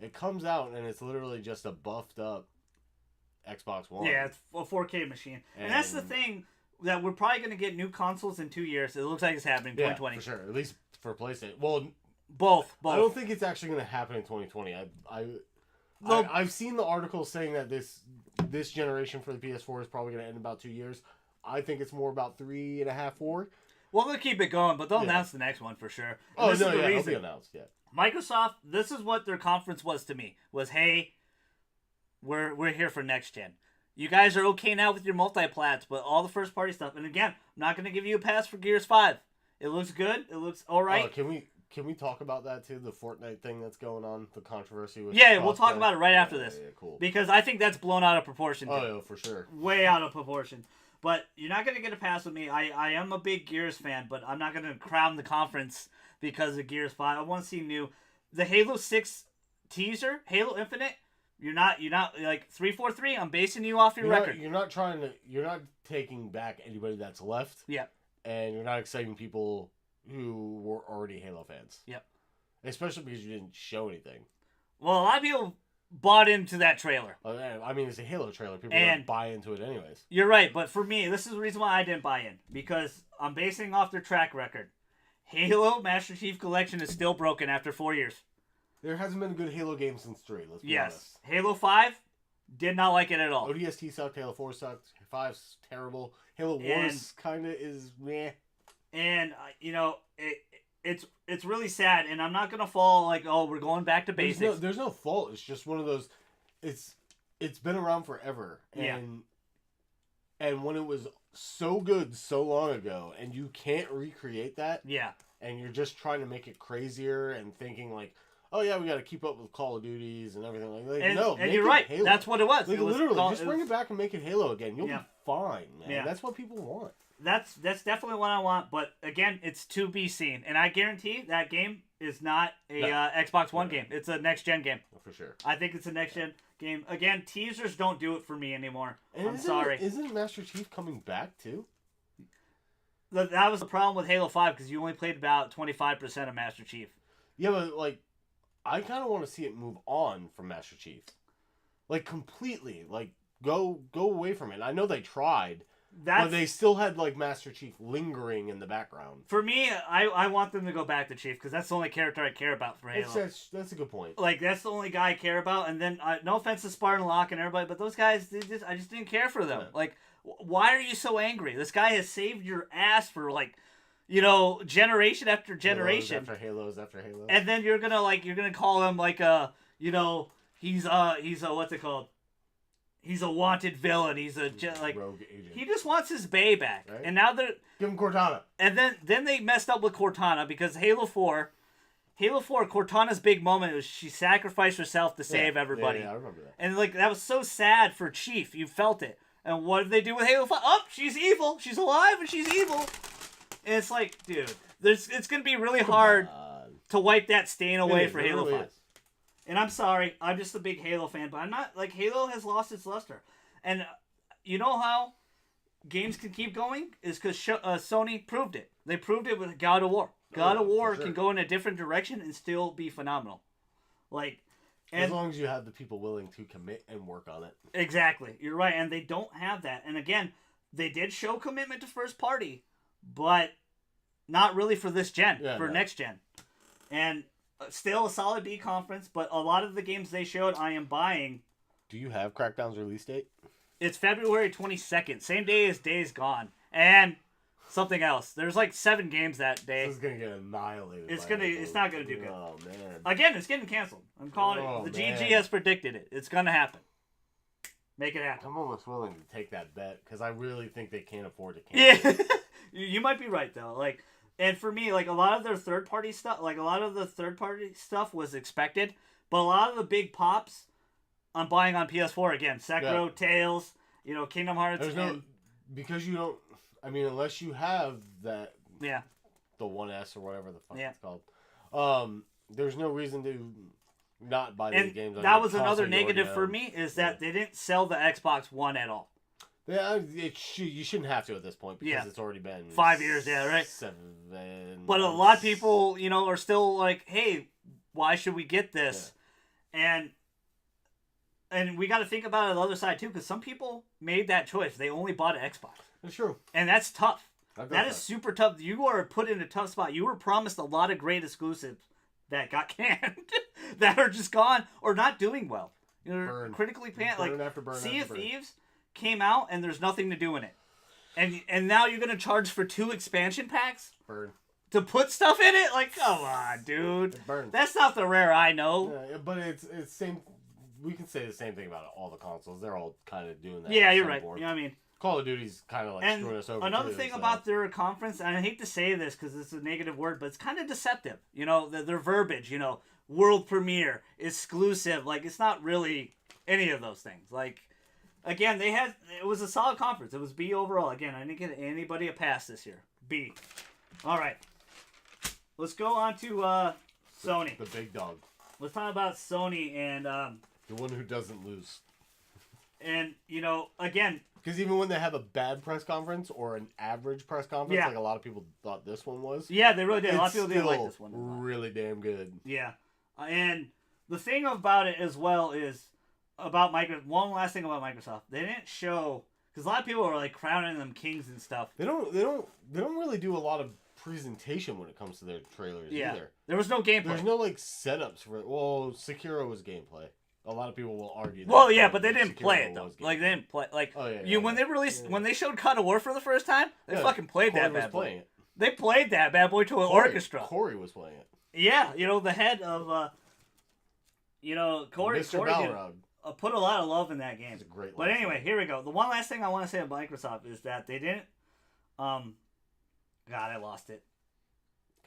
It comes out and it's literally just a buffed up Xbox One. Yeah, it's a 4K machine. And that's the thing, that we're probably going to get new consoles in 2 years. It looks like it's happening in 2020. For sure. At least for PlayStation. Well, both. I don't think it's actually going to happen in 2020. I've seen the article saying that this generation for the PS4 is probably going to end in about 2 years. I think it's more about 3.5, 4. Well, they'll keep it going, but they'll announce the next one for sure. And it'll be announced, yeah. Microsoft, this is what their conference was to me. Was, hey, we're here for next gen. You guys are okay now with your multiplats, but all the first party stuff. And again, I'm not going to give you a pass for Gears 5. It looks good. It looks all right. Can we talk about that too? The Fortnite thing that's going on, the controversy with. Yeah, we'll talk about it right after this. Yeah, cool. Because I think that's blown out of proportion. Too. Oh, yeah, for sure. Way out of proportion. But you're not going to get a pass with me. I am a big Gears fan, but I'm not going to crown the conference because of Gears 5. I want to see new. The Halo 6 teaser, Halo Infinite. You're not like 343. I'm basing you off your record. You're not taking back anybody that's left. Yeah. And you're not exciting people who were already Halo fans. Yep. Especially because you didn't show anything. Well, a lot of people bought into that trailer. I mean, it's a Halo trailer. People don't buy into it anyways. You're right, but for me, this is the reason why I didn't buy in. Because I'm basing off their track record. Halo Master Chief Collection is still broken after 4 years. There hasn't been a good Halo game since 3, let's be honest. Halo 5, did not like it at all. ODST sucked, Halo 4 sucked, 5's terrible. Halo Wars kind of is meh. And, it's really sad, and I'm not going to fall like, oh, we're going back to basics. There's no fault. It's just one of those, it's been around forever. And when it was so good so long ago, and you can't recreate that. Yeah. And you're just trying to make it crazier and thinking like, oh yeah, we got to keep up with Call of Duties and everything like that. And you're right. Halo. That's what it was. Like, literally, just bring it back and make it Halo again. You'll be fine, man. Yeah. That's what people want. That's definitely what I want. But again, it's to be seen. And I guarantee that game is not a Xbox One game. It's a next gen game. For sure. I think it's a next gen game. Again, teasers don't do it for me anymore. And I'm sorry. Isn't Master Chief coming back too? That was the problem with Halo 5 because you only played about 25% of Master Chief. Yeah, but like, I kind of want to see it move on from Master Chief, like completely, like go away from it. I know they tried, but they still had like Master Chief lingering in the background. For me, I want them to go back to Chief because that's the only character I care about for Halo. That's a good point. Like that's the only guy I care about. And then no offense to Spartan Locke and everybody, but those guys, I just didn't care for them. Yeah. Like, why are you so angry? This guy has saved your ass for like, generation after generation. Halos after Halos. And then you're gonna call him like he's a what's it called? He's a wanted villain. He's a rogue agent. He just wants his bae back. Right? And now they're give him Cortana. And then they messed up with Cortana because Halo 4, Cortana's big moment was she sacrificed herself to save everybody. Yeah, I remember that. And that was so sad for Chief. You felt it. And what did they do with Halo 5? Oh, she's evil. She's alive and she's evil. And it's like, dude, it's going to be really hard to wipe that stain away for Halo 5. And I'm sorry, I'm just a big Halo fan, but I'm not, Halo has lost its luster. And you know how games can keep going? Is because Sony proved it. They proved it with God of War. God of War can go in a different direction and still be phenomenal. As long as you have the people willing to commit and work on it. Exactly. You're right, and they don't have that. And again, they did show commitment to first party, but not really for this gen, next gen. And still a solid B conference, but a lot of the games they showed I am buying. Do you have Crackdown's release date? It's February 22nd, same day as Days Gone. And something else. There's 7 games that day. This is going to get annihilated. It's not going to do good. Oh, man. Again, it's getting canceled. I'm calling it. The GG has predicted it. It's going to happen. Make it happen. I'm almost willing to take that bet because I really think they can't afford to cancel it. You might be right, though. And for me, a lot of their third-party stuff, was expected, but a lot of the big pops I'm buying on PS4 again. Sekiro, Tales, You know, Kingdom Hearts. There's no because you don't. I mean, unless you have that. Yeah. The 1S or whatever the fuck it's called. There's no reason to not buy the games. That was another negative for me is that they didn't sell the Xbox One at all. Yeah, you shouldn't have to at this point because it's already been 5 years. Yeah, right. 7. But a lot of people, you know, are still like, "Hey, why should we get this?" Yeah. And we got to think about it on the other side too, because some people made that choice. They only bought an Xbox. That's true, and that's tough. That is super tough. You are put in a tough spot. You were promised a lot of great exclusives that got canned, that are just gone or not doing well. You're critically panned. Like Sea of Thieves came out and there's nothing to do in it, and now you're gonna charge for 2 expansion packs to put stuff in it. Like, come on, dude. That's not the Rare I know. Yeah, but it's same. We can say the same thing about all the consoles. They're all kind of doing that. Yeah, you're right. You know what I mean? Call of Duty's kind of like screwing us over. Another thing about their conference, and I hate to say this because it's a negative word, but it's kind of deceptive. You know, their verbiage, you know, world premiere, exclusive. Like, it's not really any of those things. Like, again, it was a solid conference. It was B overall. Again, I didn't get anybody a pass this year. B. All right. Let's go on to Sony. The big dog. Let's talk about Sony and... the one who doesn't lose. And, you know, again... Because even when they have a bad press conference or an average press conference, like a lot of people thought this one was. Yeah, they really did. A lot of people didn't like this one. Really damn good. Yeah. And the thing about it as well is about Microsoft. One last thing about Microsoft. They didn't show... Because a lot of people are like crowning them kings and stuff. They don't really do a lot of presentation when it comes to their trailers either. There was no gameplay. There's no like setups for it. Well, Sekiro was gameplay. A lot of people will argue that. Well, yeah, but they didn't play it though. Like they didn't play when they released when they showed God of War for the first time, they fucking played that bad boy. They played that bad boy to an orchestra. Corey was playing it. Yeah, you know, the head of Corey Balrog. Put a lot of love in that game. It's a great but anyway, here we go. The one last thing I want to say about Microsoft is that they didn't God, I lost it.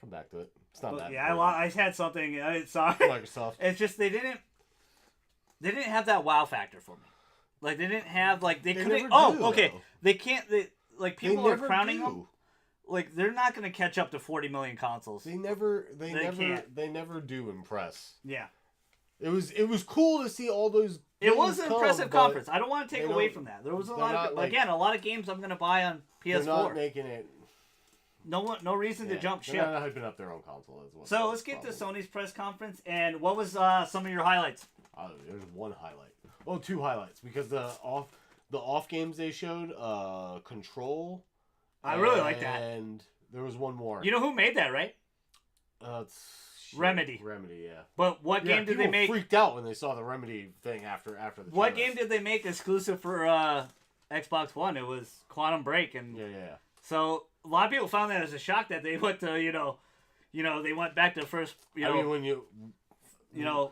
Come back to it. It's not that. Yeah, I had something. Sorry. Microsoft. It's just they didn't have that wow factor for me. Like they didn't have like they couldn't. Okay. Though. They can't. People are crowning them. Like they're not going to catch up to 40 million consoles. They never do impress. Yeah. It was cool to see all those. It was an impressive conference. I don't want to take away from that. There was a lot of games I'm going to buy on PS4. They're not making it. No reason to jump ship. They're not hyping up their own console as well. So let's get to Sony's press conference. And what was some of your highlights? There's one highlight. Oh, 2 highlights because the off games they showed, Control. I really like that. And there was one more. You know who made that, right? Remedy. Remedy, yeah. But what game did they make? Freaked out when they saw the Remedy thing after the. What game did they make exclusive for Xbox One? It was Quantum Break, and yeah. So a lot of people found that as a shock that they went to they went back to first. I mean, when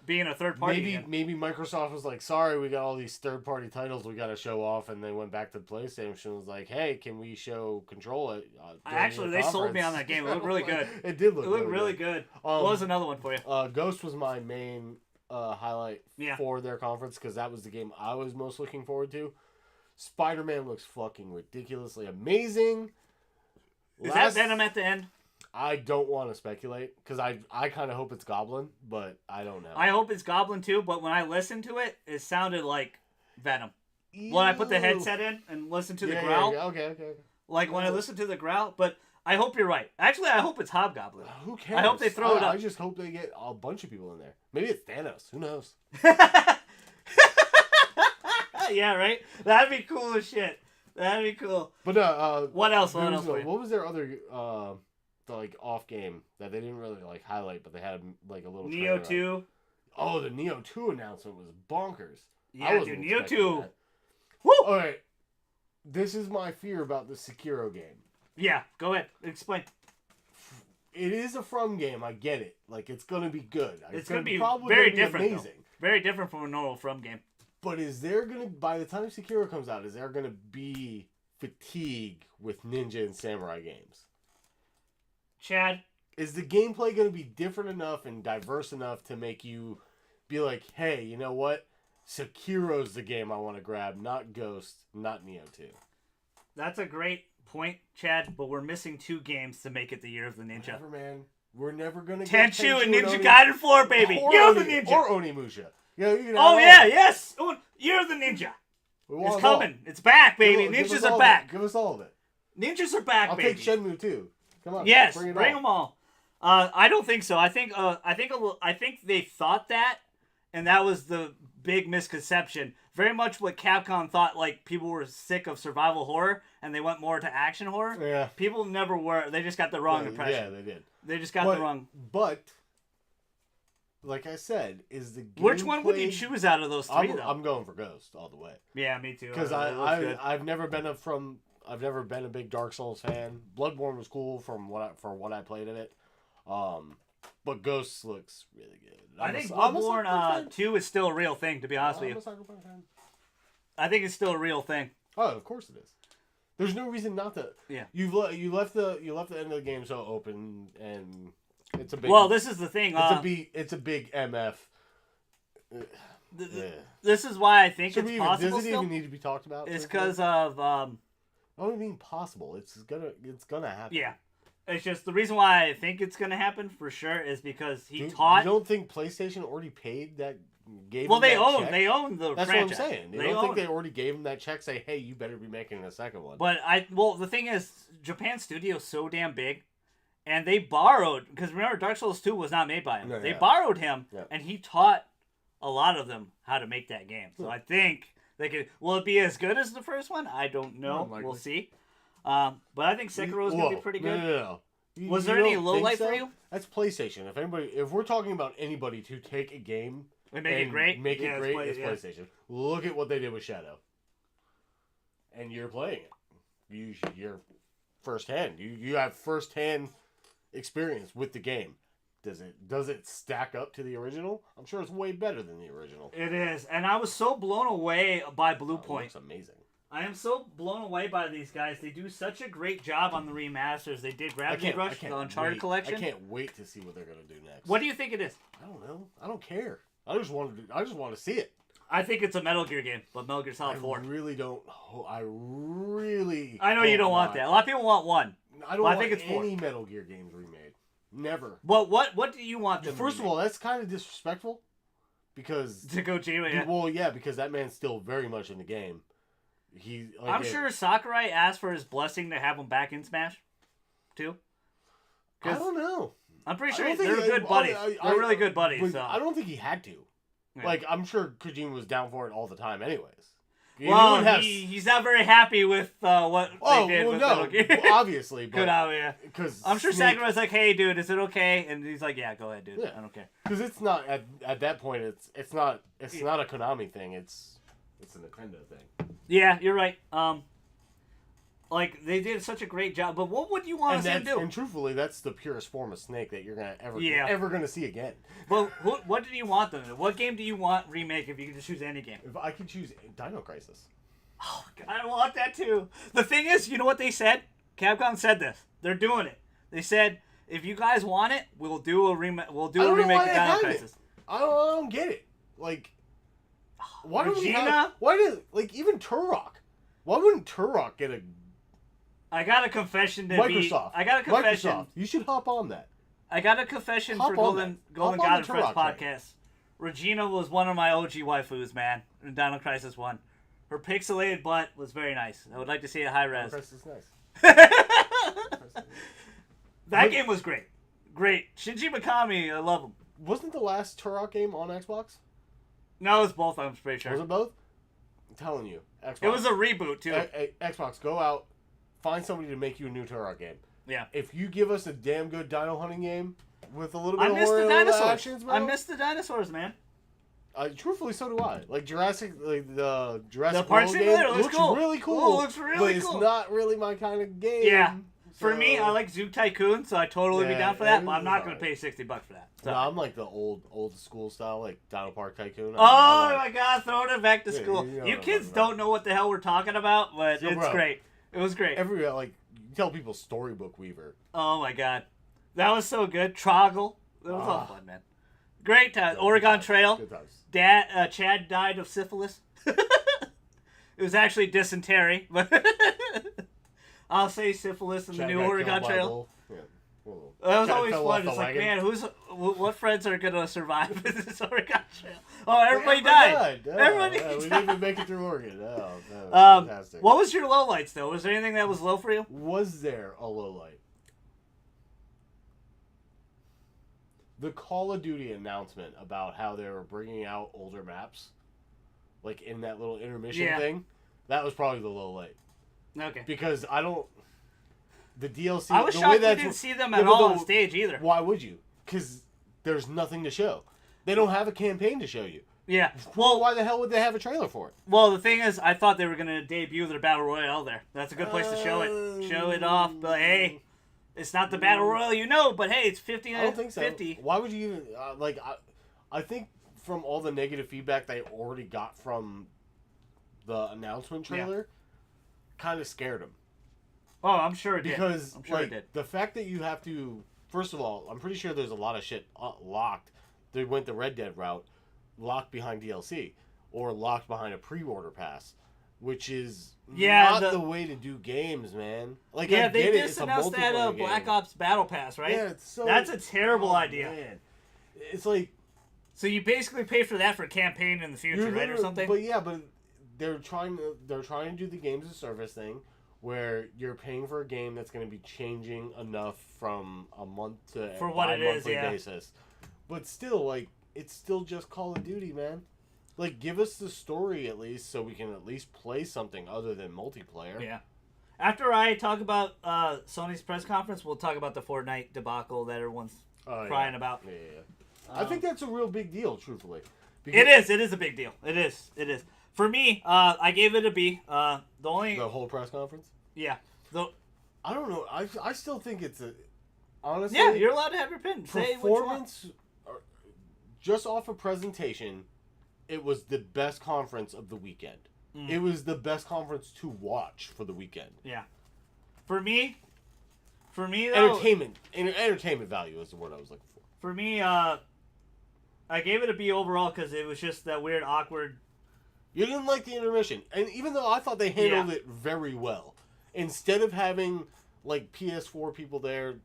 being a third party. Maybe Microsoft was like, sorry, we got all these third party titles we got to show off, and they went back to PlayStation and was like, hey, can we show Control it? Actually, they sold me on that game. It looked really good. It did look. It looked really good. What was another one for you? Ghost was my main highlight for their conference because that was the game I was most looking forward to. Spider-Man looks fucking ridiculously amazing. Is that Venom at the end? I don't want to speculate because I kind of hope it's Goblin, but I don't know. I hope it's Goblin too, but when I listened to it, it sounded like Venom. Ew. When I put the headset in and listened to the growl. Yeah, okay. Like when I listened to the growl, but I hope you're right. Actually, I hope it's Hobgoblin. Who cares? I hope they throw it up. I just hope they get a bunch of people in there. Maybe it's Thanos. Who knows? Yeah, right? That'd be cool as shit. That'd be cool. But what else? What was their other off game that they didn't really highlight, but they had like a little Neo 2. Oh, the Neo 2 announcement was bonkers. Yeah, dude, Neo 2. Woo! All right. This is my fear about the Sekiro game. Yeah, go ahead. Explain. It is a From game. I get it. Like, it's going to be good. It's going to be very different, amazing. Though. Very different from a normal From game. But is there going to, by the time Sekiro comes out, is there going to be fatigue with ninja and samurai games? Chad? Is the gameplay going to be different enough and diverse enough to make you be like, hey, you know what? Sekiro's the game I want to grab, not Ghost, not Neo 2. That's a great point, Chad, but we're missing 2 games to make it the year of the ninja. Whatever, man. We're never going to get Tenchu and Ninja Gaiden 4, baby. Year of the Ninja. Or Onimusha. Yes. Year of the Ninja. It's coming. It's back, baby. Ninjas are back. Give us all of it. Ninjas are back, baby. I'll take Shenmue, too. Come on. Yes, bring them all. I don't think so. I think they thought that, and that was the big misconception. Very much what Capcom thought. Like, people were sick of survival horror, and they went more to action horror. Yeah. People never were. They just got the wrong impression. Yeah, they did. They just got the wrong. But, like I said, is the gameplay... Which one would you choose out of those 3, though? I'm going for Ghost all the way. Yeah, me too. Because I've never been a big Dark Souls fan. Bloodborne was cool for what I played in it. But Ghost looks really good. I think Bloodborne 2 is still a real thing, to be honest with you. I think it's still a real thing. Oh, of course it is. There's no reason not to. Yeah. You left the end of the game so open, and it's a big. Well, this is the thing. It's a big MF. This is why I think it's possible. Does it even need to be talked about? It's because of. I don't mean possible. It's gonna happen. Yeah. It's just the reason why I think it's gonna happen for sure is because he taught. You don't think PlayStation already paid that? They own the That's franchise. What I'm saying. You don't think they already gave him that check? Say, hey, you better be making a second one. But the thing is, Japan Studio's so damn big, and they borrowed, because remember, Dark Souls 2 was not made by him. They borrowed him, and he taught a lot of them how to make that game. So I think they could. Will it be as good as the first one? I don't know. We'll see. But I think Sekiro is going to be pretty good. No. Was there any low light for you? That's PlayStation. If we're talking about anybody to take a game. Make it great. It's PlayStation. Look at what they did with Shadow. And you're playing it. You're firsthand. You have firsthand experience with the game. Does it stack up to the original? I'm sure it's way better than the original. It is. And I was so blown away by Blue Point. It looks amazing. I am so blown away by these guys. They do such a great job on the remasters. They did Gravity Rush, the Uncharted collection. I can't wait to see what they're going to do next. What do you think it is? I don't know. I don't care. I just want to see it. I think it's a Metal Gear game, but Metal Gear Solid 4. I really don't. I know you don't want that. A lot of people want 1. I don't want any Metal Gear games remade. Never. Well, what do you want them First of all, that's kind of disrespectful. Because... To Kojima, yeah. Well, yeah, because that man's still very much in the game. I'm sure Sakurai asked for his blessing to have him back in Smash, too. I don't know. I'm pretty sure they're good buddies. They're really good buddies. So. I don't think he had to. Yeah. Like, I'm sure Kojima was down for it all the time anyways. Well, he's not very happy with what they did with Metal Gear. Obviously. But, yeah. I'm sure Sakurai's like, hey, dude, is it okay? And he's like, yeah, go ahead, dude. Yeah. I don't care. Because it's not, at that point, it's not a Konami thing. It's a Nintendo thing. Yeah, you're right. Like, they did such a great job, but what would you want to see them do? And truthfully, that's the purest form of Snake that you're ever going to see again. Well, what do you want them to do? What game do you want remake if you could just choose any game? If I could choose Dino Crisis. Oh, God, I want that too. The thing is, you know what they said? Capcom said this. They're doing it. They said, if you guys want it, we'll do a remake of Dino Crisis. I don't get it. Like, why don't we have... even Turok. Why wouldn't Turok get a... I got a confession to Microsoft. I got a confession. Microsoft. You should hop on that. I got a confession for Golden God and Friends podcast. Regina was one of my OG waifus, man, in Dino Crisis 1. Her pixelated butt was very nice. I would like to see it high res. Dino Crisis is nice. That game was great. Great. Shinji Mikami, I love him. Wasn't the last Turok game on Xbox? No, it was both, I'm pretty sure. Was it both? I'm telling you. Xbox. It was a reboot, too. Xbox, go out. Find somebody to make you a new Turok game. Yeah. If you give us a damn good dino hunting game with a little bit of horror actions, bro. I miss the dinosaurs, man. Truthfully, so do I. Like the Jurassic Park World game looks really cool. Oh, looks really cool. But it's not really my kind of game. Yeah. So... For me, I like Zoo Tycoon, so I totally be down for that. But I'm not going to pay $60 for that. So. No, I'm like the old school style, like Dino Park Tycoon. My God, throwing it back to school. You kids don't know what the hell we're talking about, but it's great. It was great. You tell people Storybook Weaver. Oh my God, that was so good. Troggle. That was all fun, man. Great time. Oregon Trail. Good times. Chad died of syphilis. It was actually dysentery, but I'll say syphilis in the new Oregon Trail. Yeah. That was always fun. It's like, man, what friends are gonna survive this Oregon Trail? Oh, everybody died. Everybody died. We didn't even make it through Oregon. Oh, that was fantastic. What was your lowlights though? Was there anything that was low for you? Was there a low light? The Call of Duty announcement about how they were bringing out older maps, like in that little intermission thing, that was probably the low light. Okay. Because the DLC. I was shocked we didn't see them at all on stage either. Why would you? Because there's nothing to show. They don't have a campaign to show you. Yeah. Well, why the hell would they have a trailer for it? Well, the thing is, I thought they were going to debut their Battle Royale there. That's a good place to show it. Show it off. But hey, it's not the Battle Royale but hey, it's 50. I don't think so. 50. Why would you even I think from all the negative feedback they already got from the announcement trailer, kind of scared them. Oh, I'm sure it did. Because I'm sure it did. The fact that you have to, first of all, I'm pretty sure there's a lot of shit locked. They went the Red Dead route, locked behind DLC, or locked behind a pre-order pass, which is not the way to do games, man. Like, yeah, they just announced that Black Ops Battle Pass, right? Yeah, that's a terrible idea. Man. It's like, so you basically pay for that for campaign in the future, right, or something? But they're trying to do the games as a service thing, where you're paying for a game that's going to be changing enough from a month to for what it is, basis. But still, like, it's still just Call of Duty, man. Like, give us the story at least, so we can at least play something other than multiplayer. Yeah. After I talk about Sony's press conference, we'll talk about the Fortnite debacle that everyone's crying about. Yeah. I think that's a real big deal, truthfully. It is. It is a big deal. It is. It is. For me, I gave it a B. The whole press conference. Yeah. I don't know. I still think it's a honestly. Yeah, you're allowed to have your opinion. Say what you want. Just off of presentation, it was the best conference of the weekend. It was the best conference to watch for the weekend. Yeah. For me though, entertainment value is the word I was looking for. For me, I gave it a B overall because it was just that weird, awkward. You didn't like the intermission, and even though I thought they handled it very well. Instead of having, like, PS4 people there,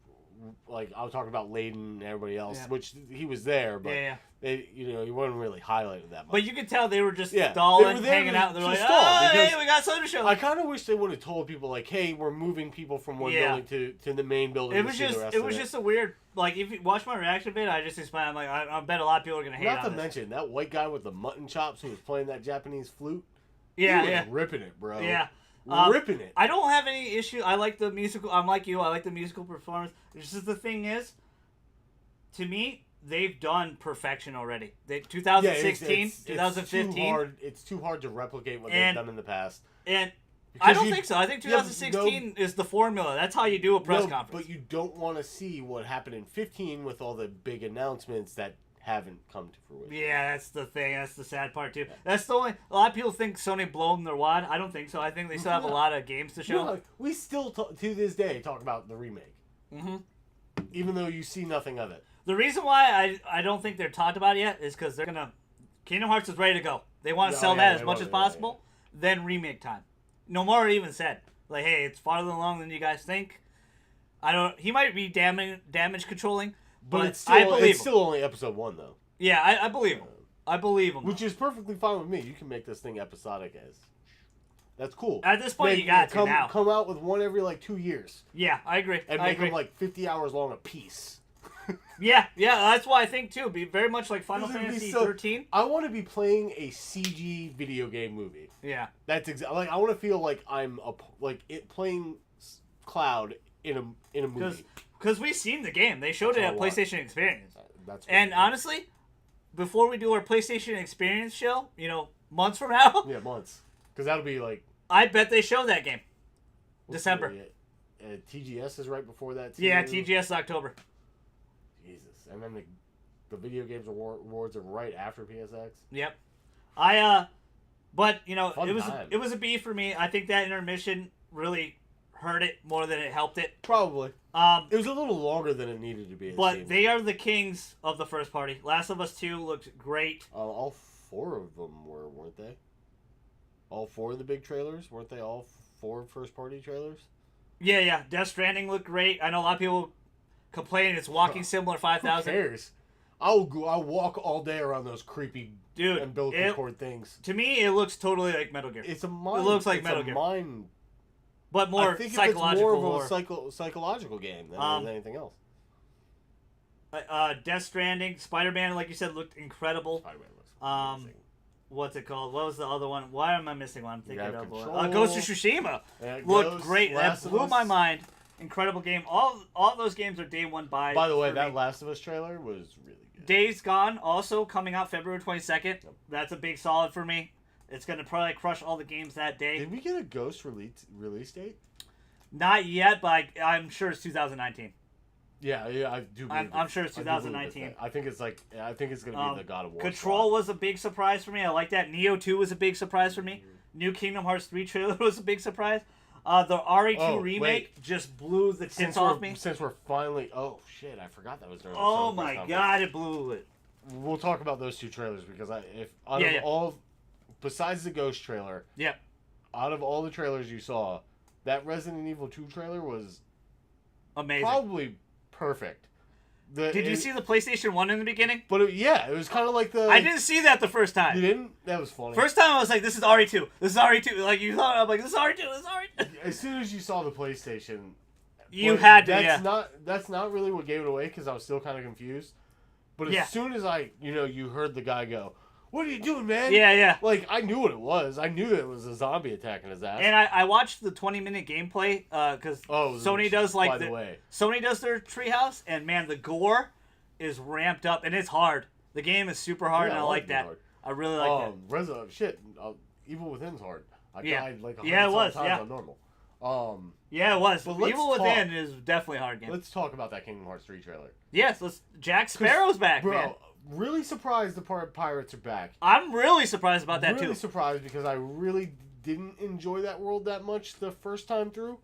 like, I was talking about Layden and everybody else, which he was there, but they, he wasn't really highlighted that much. But you could tell they were just stalling, hanging out. They're like, oh, hey, we got something to show. I kind of wish they would have told people, like, hey, we're moving people from one building to the main building. It was just a weird, like, if you watch my reaction video, I just explained, I'm like, I bet a lot of people are going to hate on this. Not to mention, that white guy with the mutton chops who was playing that Japanese flute. Yeah, he was ripping it, bro. Yeah. Ripping it. I don't have any issue. I like the musical. I'm like you. I like the musical performance. Just the thing is, to me, they've done perfection already. 2016, 2015. It's too hard to replicate what they've done in the past. And I don't think so. I think 2016 is the formula. That's how you do a press conference. But you don't want to see what happened in 15 with all the big announcements that haven't come to fruition. Yeah, that's the thing. That's the sad part too. That's the only. A lot of people think Sony blew them their wad. I don't think so. I think they still have a lot of games to show. No, we still, to this day, talk about the remake. Mm-hmm. Even though you see nothing of it. The reason why I don't think they're talked about yet is because they're gonna. Kingdom Hearts is ready to go. They want to sell that as much as possible. Then remake time. Nomura even said, like, hey, it's farther along than you guys think. He might be damage controlling. But it's still only episode 1, though. Yeah, I believe him. I believe him. Which is perfectly fine with me. You can make this thing episodic as. That's cool. At this point, you got to now. Come out with one every, 2 years. Yeah, I agree. And make them, 50 hours long a piece. yeah, that's why I think, too. Be very much like Final Fantasy 13. I want to be playing a CG video game movie. Yeah. That's exactly. I want to feel like I'm, playing Cloud in a movie. Because we've seen the game. They showed it at PlayStation Experience. And honestly, before we do our PlayStation Experience show, months from now. Yeah, months. Because that'll be I bet they show that game. December. TGS is right before that, too. Yeah, TGS is October. Jesus. And then the Video Games Awards are right after PSX. Yep. But, it was a B for me. I think that intermission really hurt it more than it helped it. Probably. It was a little longer than it needed to be. But they are the kings of the first party. Last of Us 2 looked great. All 4 of them weren't they? All 4 of the big trailers? Weren't they all 4 first party trailers? Yeah. Death Stranding looked great. I know a lot of people complain it's walking similar 5,000. Who cares? I'll walk all day around those creepy umbilical cord things. To me, it looks totally like Metal Gear. It's a mind. It looks like Metal Gear. But more I think psychological. It's more of a psychological game than anything else. Death Stranding, Spider-Man, like you said, looked incredible. Spider-Man looks amazing. What's it called? What was the other one? Why am I missing one? I'm thinking of Control. Ghost of Tsushima. Looked great. That blew my mind. Incredible game. All those games are day one buys. By the way, that Last of Us trailer was really good. Days Gone also coming out February 22nd. Yep. That's a big solid for me. It's going to probably crush all the games that day. Did we get a Ghost release date? Not yet, but I'm sure it's 2019. Yeah, I do. I'm sure it's 2019. I think it's going to be the God of War. Control was a big surprise for me. I like that. Neo 2 was a big surprise for me. New Kingdom Hearts 3 trailer was a big surprise. The RE2 remake just blew the tits off me. Since we're finally... Oh, shit. I forgot that was during Oh, my God. It blew it. We'll talk about those 2 trailers because besides the Ghost trailer... Yeah. Out of all the trailers you saw, that Resident Evil 2 trailer was... Amazing. Probably perfect. Did you see the PlayStation 1 in the beginning? But it was kind of like the... I didn't see that the first time. You didn't? That was funny. First time I was like, this is RE2. This is RE2. Like, you thought, I'm like, this is RE2. This is RE2. As soon as you saw the PlayStation... You had to, That's not really what gave it away, because I was still kind of confused. But as soon as you heard the guy go, "What are you doing, man?" Yeah. Like, I knew what it was. I knew it was a zombie attacking his ass. And I watched the 20-minute gameplay, because Sony does, like, Sony does their treehouse, and, man, the gore is ramped up, and it's hard. The game is super hard, and I like that. Hard. I really like that. Evil Within's hard. I died like 100 times on normal. Yeah, it was. But Evil Within is definitely a hard game. Let's talk about that Kingdom Hearts 3 trailer. Yes, Jack Sparrow's back, man. Really surprised the pirates are back. I'm really surprised about that, too. Really surprised because I really didn't enjoy that world that much the first time through.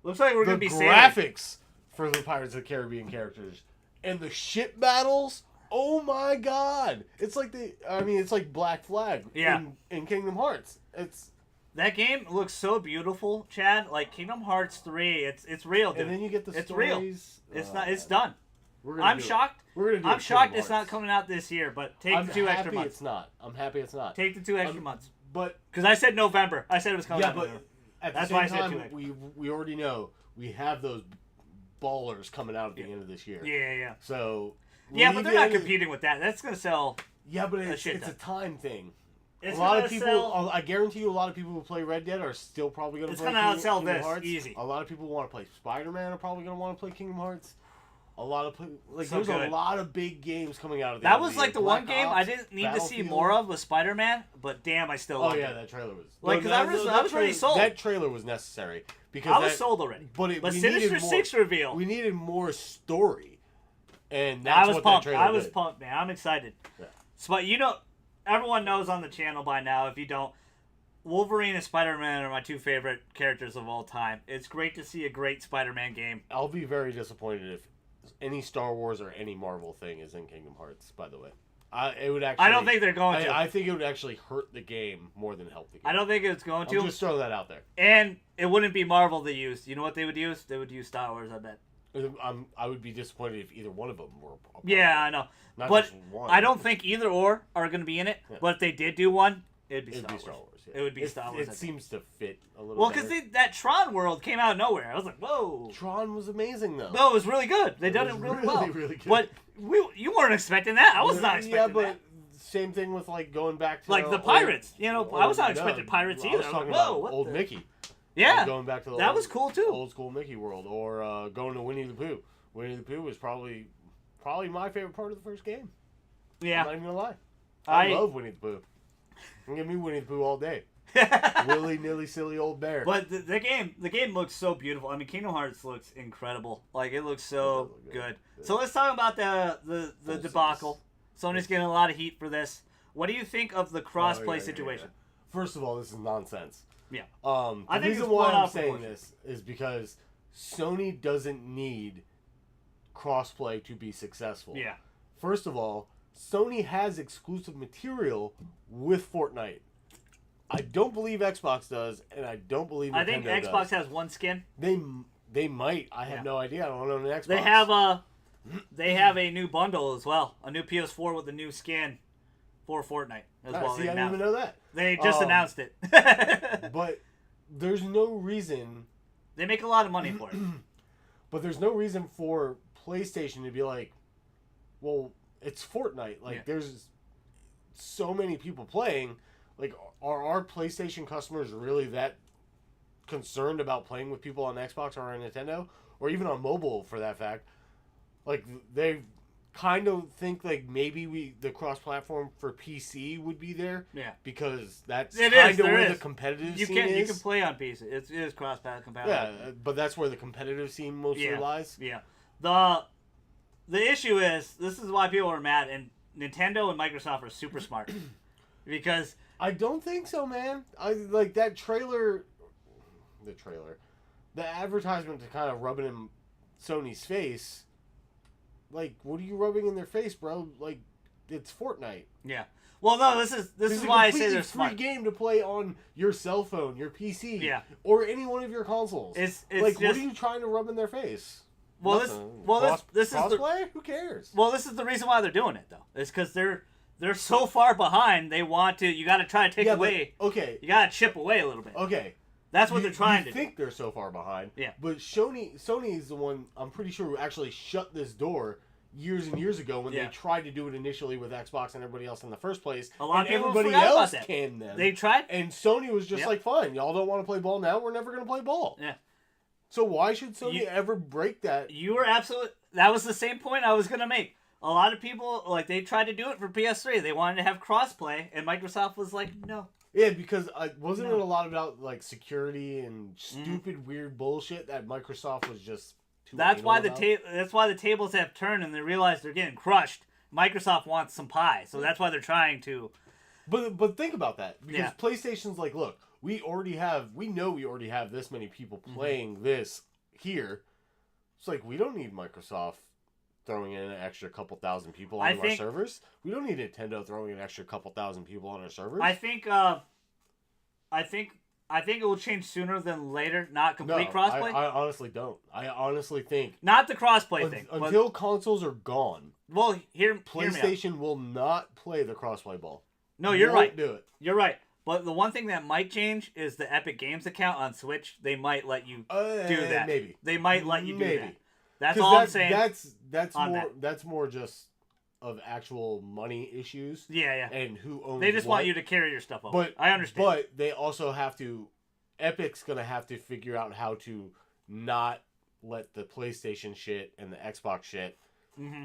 Looks like we're going to be sailing. The graphics for the Pirates of the Caribbean characters and the ship battles, oh my God. It's like it's like Black Flag in Kingdom Hearts. That game looks so beautiful, Chad. Like Kingdom Hearts 3, it's real, dude. And then you get the stories. It's real. It's done. I'm shocked. I'm shocked it's not coming out this year, but take the 2 extra months. I'm happy it's not. Take the 2 extra months. But because I said November. I said it was coming out. Yeah, but at the same time, we already know we have those ballers coming out at the end of this year. Yeah. So but they're not competing with that. That's gonna sell. Yeah, but it's a time thing. A lot of people, I guarantee you, a lot of people who play Red Dead are still probably going to play Kingdom Hearts. It's going to outsell this, easy. A lot of people who want to play Spider-Man are probably going to want to play Kingdom Hearts. A lot of there's a lot of big games coming out of that was like the one game I didn't need to see more of was Spider-Man, but damn, I still loved it. That trailer was like because I was already sold. That trailer was necessary because I was sold already. But Sinister Six reveal. We needed more story, and that's what that trailer did. I was pumped, man. I'm excited. Yeah. But everyone knows on the channel by now. If you don't, Wolverine and Spider-Man are my 2 favorite characters of all time. It's great to see a great Spider-Man game. I'll be very disappointed if any Star Wars or any Marvel thing is in Kingdom Hearts, by the way. It would actually. I don't think they're going to. I think it would actually hurt the game more than help the game. I don't think it's going to. I'll just throw that out there. And it wouldn't be Marvel they used. You know what they would use? They would use Star Wars, I bet. I would be disappointed if either one of them were. Yeah, I know. But I don't think either or are going to be in it. Yeah. But if they did do one, it'd be Star Wars. Yeah. It would be Star Wars. It seems to fit a little. Well, because that Tron world came out of nowhere. I was like, whoa. Tron was amazing, though. No, it was really good. They done it really well. Really good. But you weren't expecting that. I was not expecting that. Same thing with going back to the Pirates. I was not expecting Pirates either. I was talking whoa, about old Mickey. Yeah, going back to that was cool too. Old school Mickey world, or going to Winnie the Pooh. Winnie the Pooh was probably my favorite part of the first game. Yeah, I'm not even gonna lie. I love Winnie the Pooh. Give me Winnie the Pooh all day. Willy-nilly silly old bear. But the game looks so beautiful. I mean, Kingdom Hearts looks incredible. Like, it looks so good. So let's talk about the debacle. Sony's getting a lot of heat for this. What do you think of the cross-play situation? First of all, this is nonsense. Yeah. The I think reason it's why blown I'm out saying proportion. this is because Sony doesn't need crossplay to be successful. Yeah. First of all, Sony has exclusive material with Fortnite. I don't believe Xbox does, and I don't believe Nintendo I think Xbox does. has one skin. They might. I have Yeah. no idea. I don't know an Xbox. They have a new bundle as well, a new PS4 with a new skin for Fortnite as well. See, I didn't even know that. They just announced it. But there's no reason. They make a lot of money for it. But there's no reason for PlayStation to be like, well, it's Fortnite. Like, there's so many people playing. Like, are our PlayStation customers really that concerned about playing with people on Xbox or on Nintendo? Or even on mobile, for that fact? Like, they kind of think, like, maybe the cross-platform for PC would be there. Yeah. Because that's It kind is, of there where is. the competitive You scene can is. you can play on PC. It is cross-platform compatible. Yeah, but that's where the competitive scene mostly lies. Yeah. The issue is, this is why people are mad, and Nintendo and Microsoft are super smart. Because I don't think so, man. I like that trailer. The advertisement to kind of rub it in Sony's face. Like, what are you rubbing in their face, bro? Like, it's Fortnite. yeah. Well, no, this is a why I say they're completely smart. free game to play on your cell phone, your PC, Yeah. or any one of your consoles. It's like, just, what are you trying to rub in their face? Well, Nothing. this is the crossplay. Who cares? well, this is the reason why they're doing it though. It's because they're so far behind. They want to. You got to try to take away. But, okay. You got to chip away a little bit. Okay. That's what they're trying you to think they're so far behind. Yeah. But Sony is the one, I'm pretty sure, who actually shut this door years and years ago when they tried to do it initially with Xbox and everybody else in the first place. A lot of people everybody forgot about else that. canned them. They tried. And Sony was just like, fine, y'all don't want to play ball now, we're never going to play ball. Yeah. So why should Sony ever break that? You were absolutely. That was the same point I was gonna make. A lot of people they tried to do it for PS3. They wanted to have crossplay, and Microsoft was like, no. Yeah, because wasn't it a lot about like security and stupid weird bullshit that Microsoft was just too That's why about? that's why the tables have turned, and they realize they're getting crushed. Microsoft wants some pie, so that's why they're trying to. But think about that, because Yeah. PlayStation's like, look, we know we already have this many people playing this here. It's like, we don't need Microsoft throwing in an extra couple thousand people on our servers. We don't need Nintendo throwing an extra couple thousand people on our servers. I think it will change sooner than later. Not complete No, crossplay. I honestly don't. I honestly think Not the crossplay thing. until consoles are gone, well, hear me out. PlayStation will not play the crossplay ball. No, you're Won't right. Do it. You're right. But the one thing that might change is the Epic Games account on Switch. They might let you do that. Maybe. They might let you do Maybe. that. That's all I'm saying. That's more just of actual money issues. Yeah. And who owns They just what. want you to carry your stuff over. But I understand. But they also have to. Epic's gonna have to figure out how to not let the PlayStation shit and the Xbox shit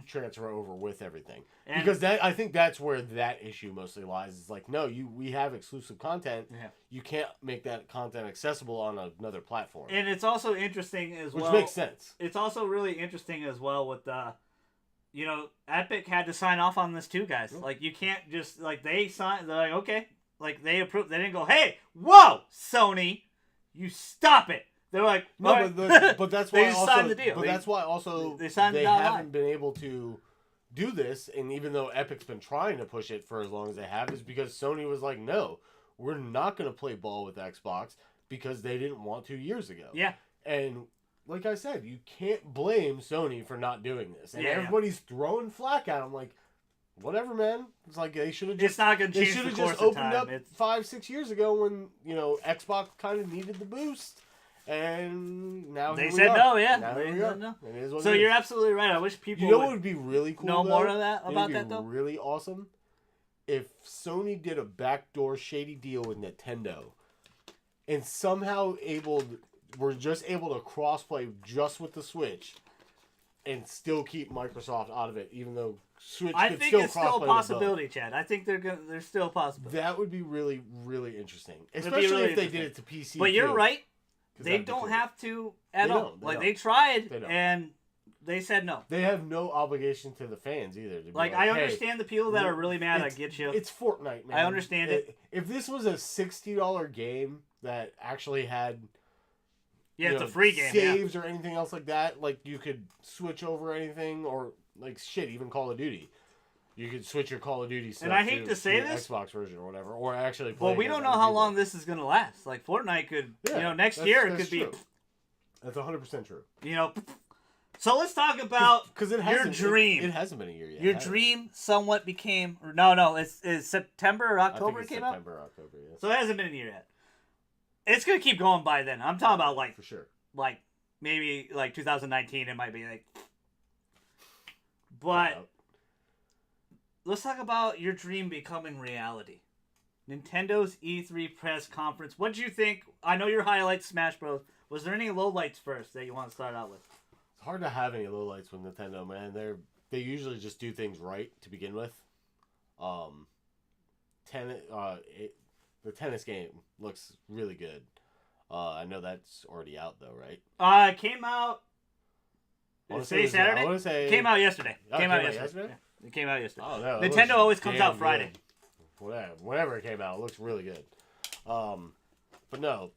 transfer over with everything. And because I think that's where that issue mostly lies. It's like, no, we have exclusive content. Yeah. You can't make that content accessible on another platform. And it's also interesting as well. Which makes sense. It's also really interesting as well with Epic had to sign off on this too, guys. Like, you can't just they signed. They're like, okay, they approved. They didn't go, hey, whoa, Sony, you stop it. They're like, no, right. but that's they why just also. signed the deal. But that's why also they signed the they dotted haven't line. been able to do this. And even though Epic's been trying to push it for as long as they have, is because Sony was like, no, we're not going to play ball with Xbox because they didn't want to years ago. Yeah. And like I said, you can't blame Sony for not doing this. And everybody's throwing flack at them like, whatever, man. It's like they should have just. It's not going to change They should the have course just of opened time. up 5-6 years ago when Xbox kind of needed the boost, and now They here we said are. no, yeah. Now They here we said are. no. It is what So it you're is. absolutely right. I wish people You know what would be really cool? know though? more of that about It'd that be though. really awesome if Sony did a backdoor shady deal with Nintendo, and somehow were just able to crossplay just with the Switch, and still keep Microsoft out of it, even though Switch I could think still it's still crossplay a with both. possibility, Chad. I think there's still a possibility. That would be really, really interesting, It'd be especially really if they did it to PC. But you're too, right. 'cause They that'd be don't cool. have to at They all. don't. They don't. They tried They don't. and they said no. They have no obligation to the fans either. To be Like, like, I hey, understand the people that are really mad. I it's- get you. It's Fortnite, man. I understand it. If this was a $60 game that actually had it's a free game. Saves or anything else like that. Like you could switch over anything or like shit, even Call of Duty. You could switch your Call of Duty stuff. And I hate to say this, Xbox version or whatever, or actually play. Well, we don't know how long this is going to last. Like Fortnite could, next year it could true. be. That's 100% true. So let's talk about your dream. It hasn't been a year yet. Your dream somewhat became. No, it's September or October it came out? September, October, yes. So it hasn't been a year yet. It's going to keep going by then. I'm talking about for sure. Like maybe like 2019 it might be like. But let's talk about your dream becoming reality. Nintendo E3 press conference. What did you think? I know your highlights, Smash Bros. Was there any lowlights first that you want to start out with? It's hard to have any lowlights with Nintendo, man. They usually just do things right to begin with. The tennis game looks really good. I know that's already out though, right? It came out. Saturday? I want to say came out yesterday. Oh, came out yesterday. Yeah, it came out yesterday. Oh no! Nintendo always comes out Friday. Whenever it came out, it looks really good. But no,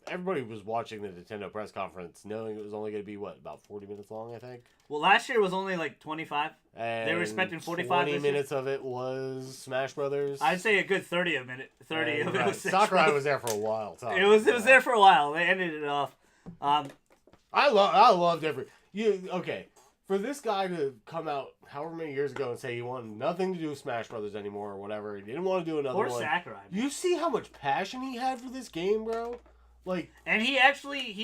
everybody was watching the Nintendo press conference knowing it was only going to be about 40 minutes long, I think. Well, last year was only like 25. And they were expecting 45. 20 minutes of it was Smash Brothers. I'd say a good 30 of it was Sakurai was there for a while. It was there for a while. They ended it off. I loved okay. For this guy to come out however many years ago and say he wanted nothing to do with Smash Brothers anymore or whatever, he didn't want to do another one. Poor Sakurai. You see how much passion he had for this game, bro? Like, and he actually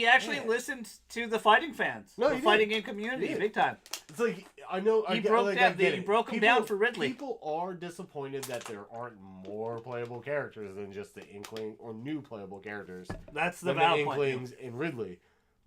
listened to the fighting fans, the fighting game community, big time. It's like I know he broke them down for Ridley. People are disappointed that there aren't more playable characters than just the Inkling or new playable characters. That's the valid point. Inklings in Ridley,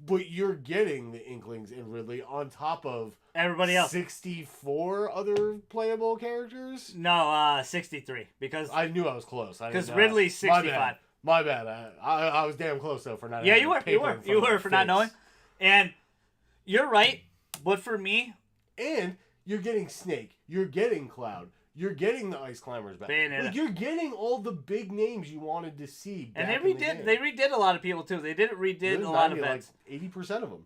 but you're getting the Inklings in Ridley on top of everybody else. 64 other playable characters. No, 63 because I knew I was close. Because Ridley's 65. My bad. I was damn close though for not. Yeah, you were for not knowing, and you're right. But for me, and you're getting Snake, you're getting Cloud, you're getting the Ice Climbers back. Like, you're getting all the big names you wanted to see. And they redid a lot of people too. They redid a lot of events. Like 80% of them.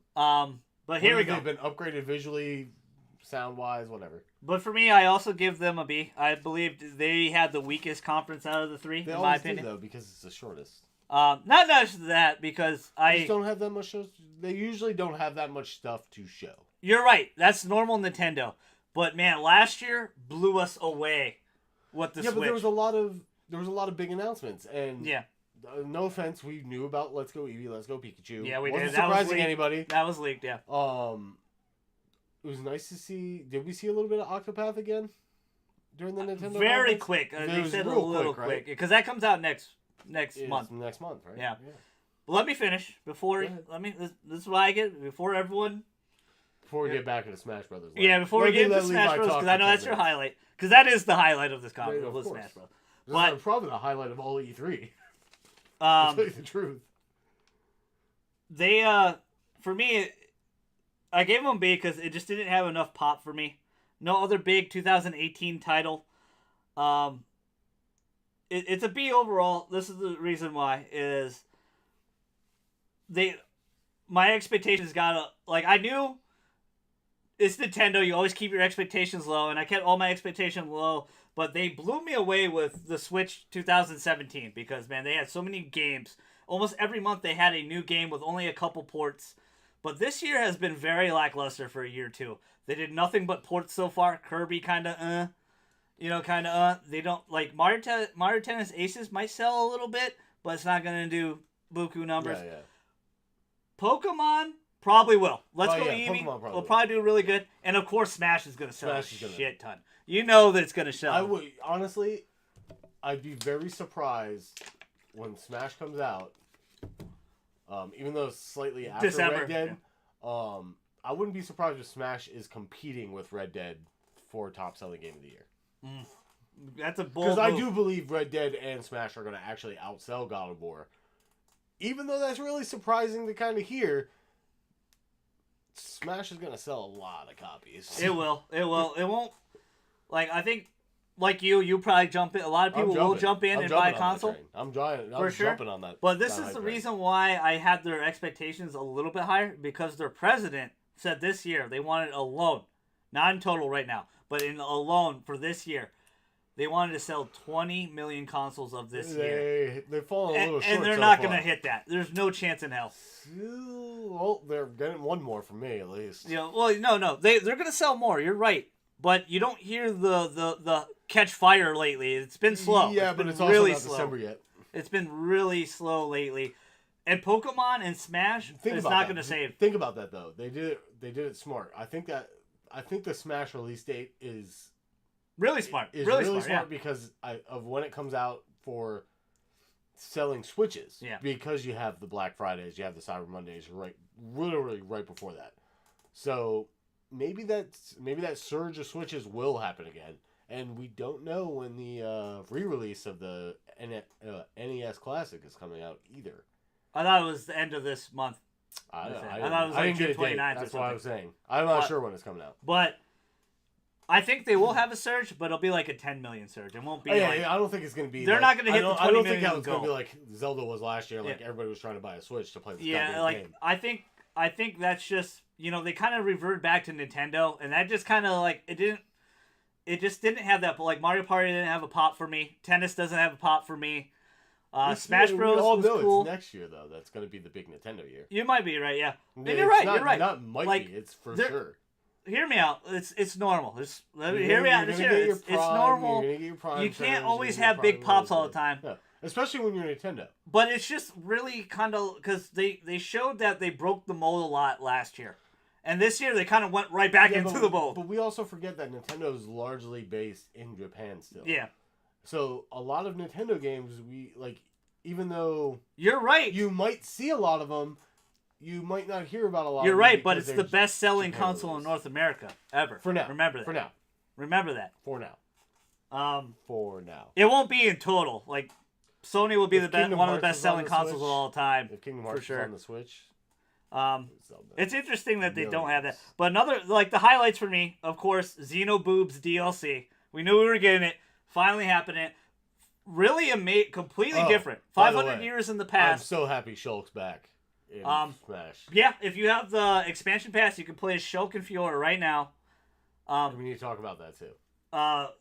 But here we go. They've been upgraded visually, sound wise, whatever. But for me, I also give them a B. I believe they had the weakest conference out of the three, in my opinion. Though, because it's the shortest. Not just that, because they just don't have that much shows. They usually don't have that much stuff to show. You're right. That's normal Nintendo. But man, last year blew us away with the Switch. But there was a lot of big announcements, and no offense, we knew about Let's Go Eevee, Let's Go Pikachu. Yeah, we Wasn't did. Surprising anybody. That was leaked. Yeah. It was nice to see. Did we see a little bit of Octopath again during the Nintendo? Very quick. They said a little quick because that comes out next month. Next month, right? Yeah. But let me finish before. This is what I get before everyone. Before we get back into Smash Brothers. Yeah, before we get into Smash Bros. Because I know that's your highlight. Because that is the highlight of this conference was Smash Bros. But probably the highlight of all E3. To tell you the truth. They for me. I gave them a B because it just didn't have enough pop for me. No other big 2018 title. It's a B overall. This is the reason why is my expectations I knew it's Nintendo. You always keep your expectations low, and I kept all my expectations low. But they blew me away with the Switch 2017 because man, they had so many games. Almost every month they had a new game with only a couple ports. But this year has been very lackluster for a year or two. They did nothing but ports so far. Kirby kind of They don't like Mario Tennis Aces might sell a little bit, but it's not going to do buku numbers. Yeah. Pokemon probably will. Let's Go Eevee will probably do really good, and of course Smash is going to sell a shit ton. You know that it's going to sell. I would honestly, I'd be very surprised when Smash comes out. Even though it's slightly after December, Red Dead, I wouldn't be surprised if Smash is competing with Red Dead for top selling game of the year. That's a bold move. Because I do believe Red Dead and Smash are going to actually outsell God of War. Even though that's really surprising to kind of hear, Smash is going to sell a lot of copies. It will. It won't. Like, I think like you probably jump in. A lot of people will jump in and buy a console. I'm jumping on that. But this is the reason why I had their expectations a little bit higher, because their president said this year they wanted a loan, not in total right now, but in a loan for this year. They wanted to sell 20 million consoles of this year. They've fallen a little short. And they're not going to hit that. There's no chance in hell. Well, they're getting one more from me at least. Well, no. They're going to sell more. You're right. But you don't hear the catch fire lately. It's been slow. Yeah, but it's also really not December yet. It's been really slow lately. And Pokemon and Smash is not going to save. Think about that though. They did it smart. I think the Smash release date is really smart. Really smart because of when it comes out for selling Switches. Yeah. Because you have the Black Fridays, you have the Cyber Mondays, literally right before that. So maybe that surge of Switches will happen again, and we don't know when the re-release of the NES Classic is coming out either. I thought it was the end of this month. I thought it was like June 29th. That's what I was saying. I'm not sure when it's coming out. But I think they will have a surge, but it'll be like a 10 million surge. It won't be. I don't think it's going to be. They're not going to hit the 20 million. I don't think it's going to be like Zelda was last year. Like everybody was trying to buy a Switch to play this game. I think that's just, they kind of reverted back to Nintendo, and that just kind of like it just didn't have that. But like Mario Party didn't have a pop for me. Tennis doesn't have a pop for me. Smash Bros. We all was know cool. It's next year though. That's going to be the big Nintendo year. You might be right, yeah. You're right. Not might be. It's for sure. Hear me out. It's normal. Hear me out. It's normal. You can't always have big pops all the time. Yeah. Especially when you're Nintendo. But it's just really kind of because they showed that they broke the mold a lot last year. And this year they kind of went right back into the mold. But we also forget that Nintendo is largely based in Japan still. Yeah. So a lot of Nintendo games, even though... You're right. You might see a lot of them, you might not hear about a lot You're of them. Right, but it's the best-selling console in North America ever. For now. Remember that. For now. Remember that. For now. For now. It won't be in total. Like, Sony will be one of the best-selling consoles of all time. If Kingdom Hearts is on the Switch... it's interesting that they don't have that. But another, like, the highlights for me, of course, Xenoboobs DLC. We knew we were getting it. Finally happening. Really completely different. 500 years in the past. I'm so happy Shulk's back in Smash. Yeah, if you have the expansion pass, you can play as Shulk and Fiora right now. We need to talk about that too.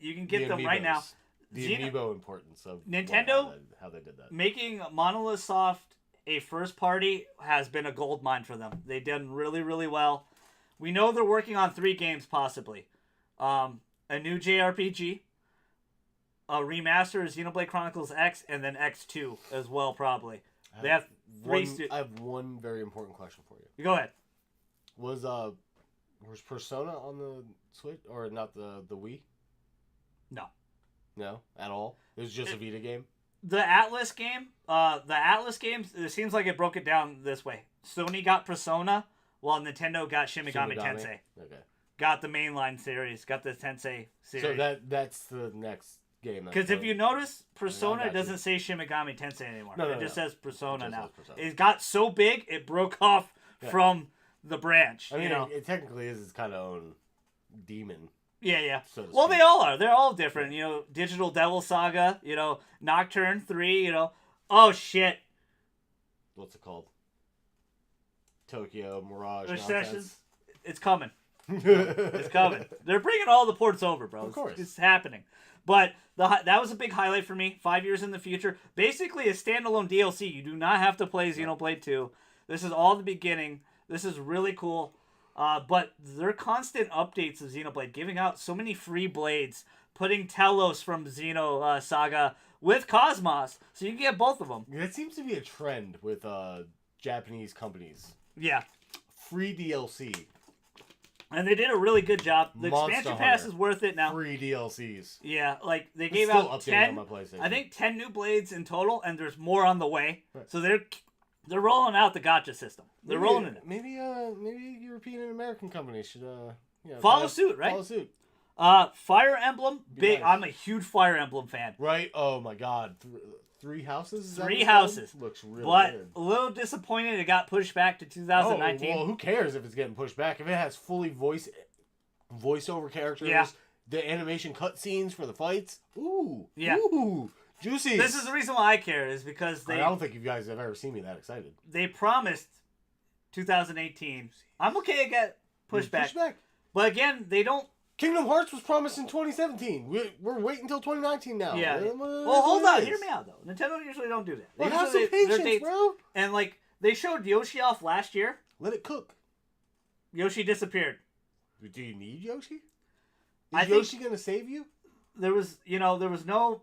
You can get them right now. The amiibo importance of Nintendo how they did that. Making Monolith Soft a first party has been a gold mine for them. They've done really, really well. We know they're working on 3 games possibly. A new JRPG, a remaster of Xenoblade Chronicles X, and then X2 as well, probably. They have 3. I have one very important question for you. Go ahead. Was Persona on the Switch or not the Wii? No, at all. It was just a Vita game. The Atlas games, it seems like it broke it down this way. Sony got Persona, while Nintendo got Shin Megami Tensei. Okay. Got the mainline series, got the Tensei series. So that's the next game. Because if you notice, Persona doesn't say Shin Megami Tensei anymore. It just says Persona now. It got so big, it broke off from the branch. I mean, it technically is its kind of own demon. Yeah. So well, they all are. They're all different. Digital Devil Saga, Nocturne 3, Oh, shit. What's it called? Tokyo Mirage. It's coming. It's coming. They're bringing all the ports over, bro. Of course. It's happening. But that was a big highlight for me. 5 years in the future. Basically a standalone DLC. You do not have to play Xenoblade 2. This is all the beginning. This is really cool. But their constant updates of Xenoblade, giving out so many free blades, putting Telos from Xeno Saga with Cosmos, so you can get both of them. That seems to be a trend with Japanese companies. Yeah. Free DLC. And they did a really good job. The expansion pass is worth it now. Free DLCs. Yeah, like they gave out 10. On my PlayStation. I think 10 new blades in total, and there's more on the way. Right. So they're rolling out the gacha system. They're rolling it. Maybe European and American companies should follow suit, right? Follow suit. Fire Emblem, big. Nice. I'm a huge Fire Emblem fan. Right? Oh my God, 3 houses. 3 houses looks really good. But a little disappointed it got pushed back to 2019. Oh, well, who cares if it's getting pushed back? If it has fully voiceover characters, the animation cutscenes for the fights. Ooh, Yeah. Ooh, juicy. This is the reason why I care, is because I don't think you guys have ever seen me that excited. they promised 2018. I'm okay to get pushed back. But again, they don't. Kingdom Hearts was promised in 2017. We're waiting until 2019 now. Yeah. Well, hold on. Hear me out, though. Nintendo usually don't do that. Well, have some patience, bro. And, like, they showed Yoshi off last year. Let it cook. Yoshi disappeared. Do you need Yoshi? I Is Yoshi going to save you? There was no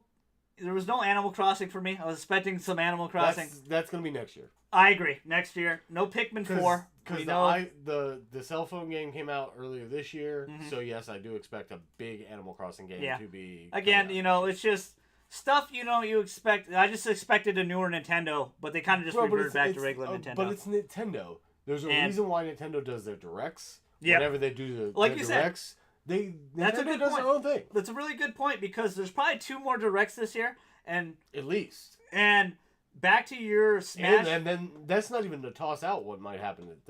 Animal Crossing for me. I was expecting some Animal Crossing. That's going to be next year. I agree. Next year. No Pikmin 4. Because the cell phone game came out earlier this year, so yes, I do expect a big Animal Crossing game to be... Again, it's just stuff, you expect... I just expected a newer Nintendo, but they kind of just reverted back to regular Nintendo. But it's Nintendo. There's a reason why Nintendo does their directs. Yeah. Whenever they do like their you directs, that's a good does point. their own thing. That's a really good point, because there's probably 2 more directs this year, and... At least. And back to your Smash... And then that's not even to toss out what might happen at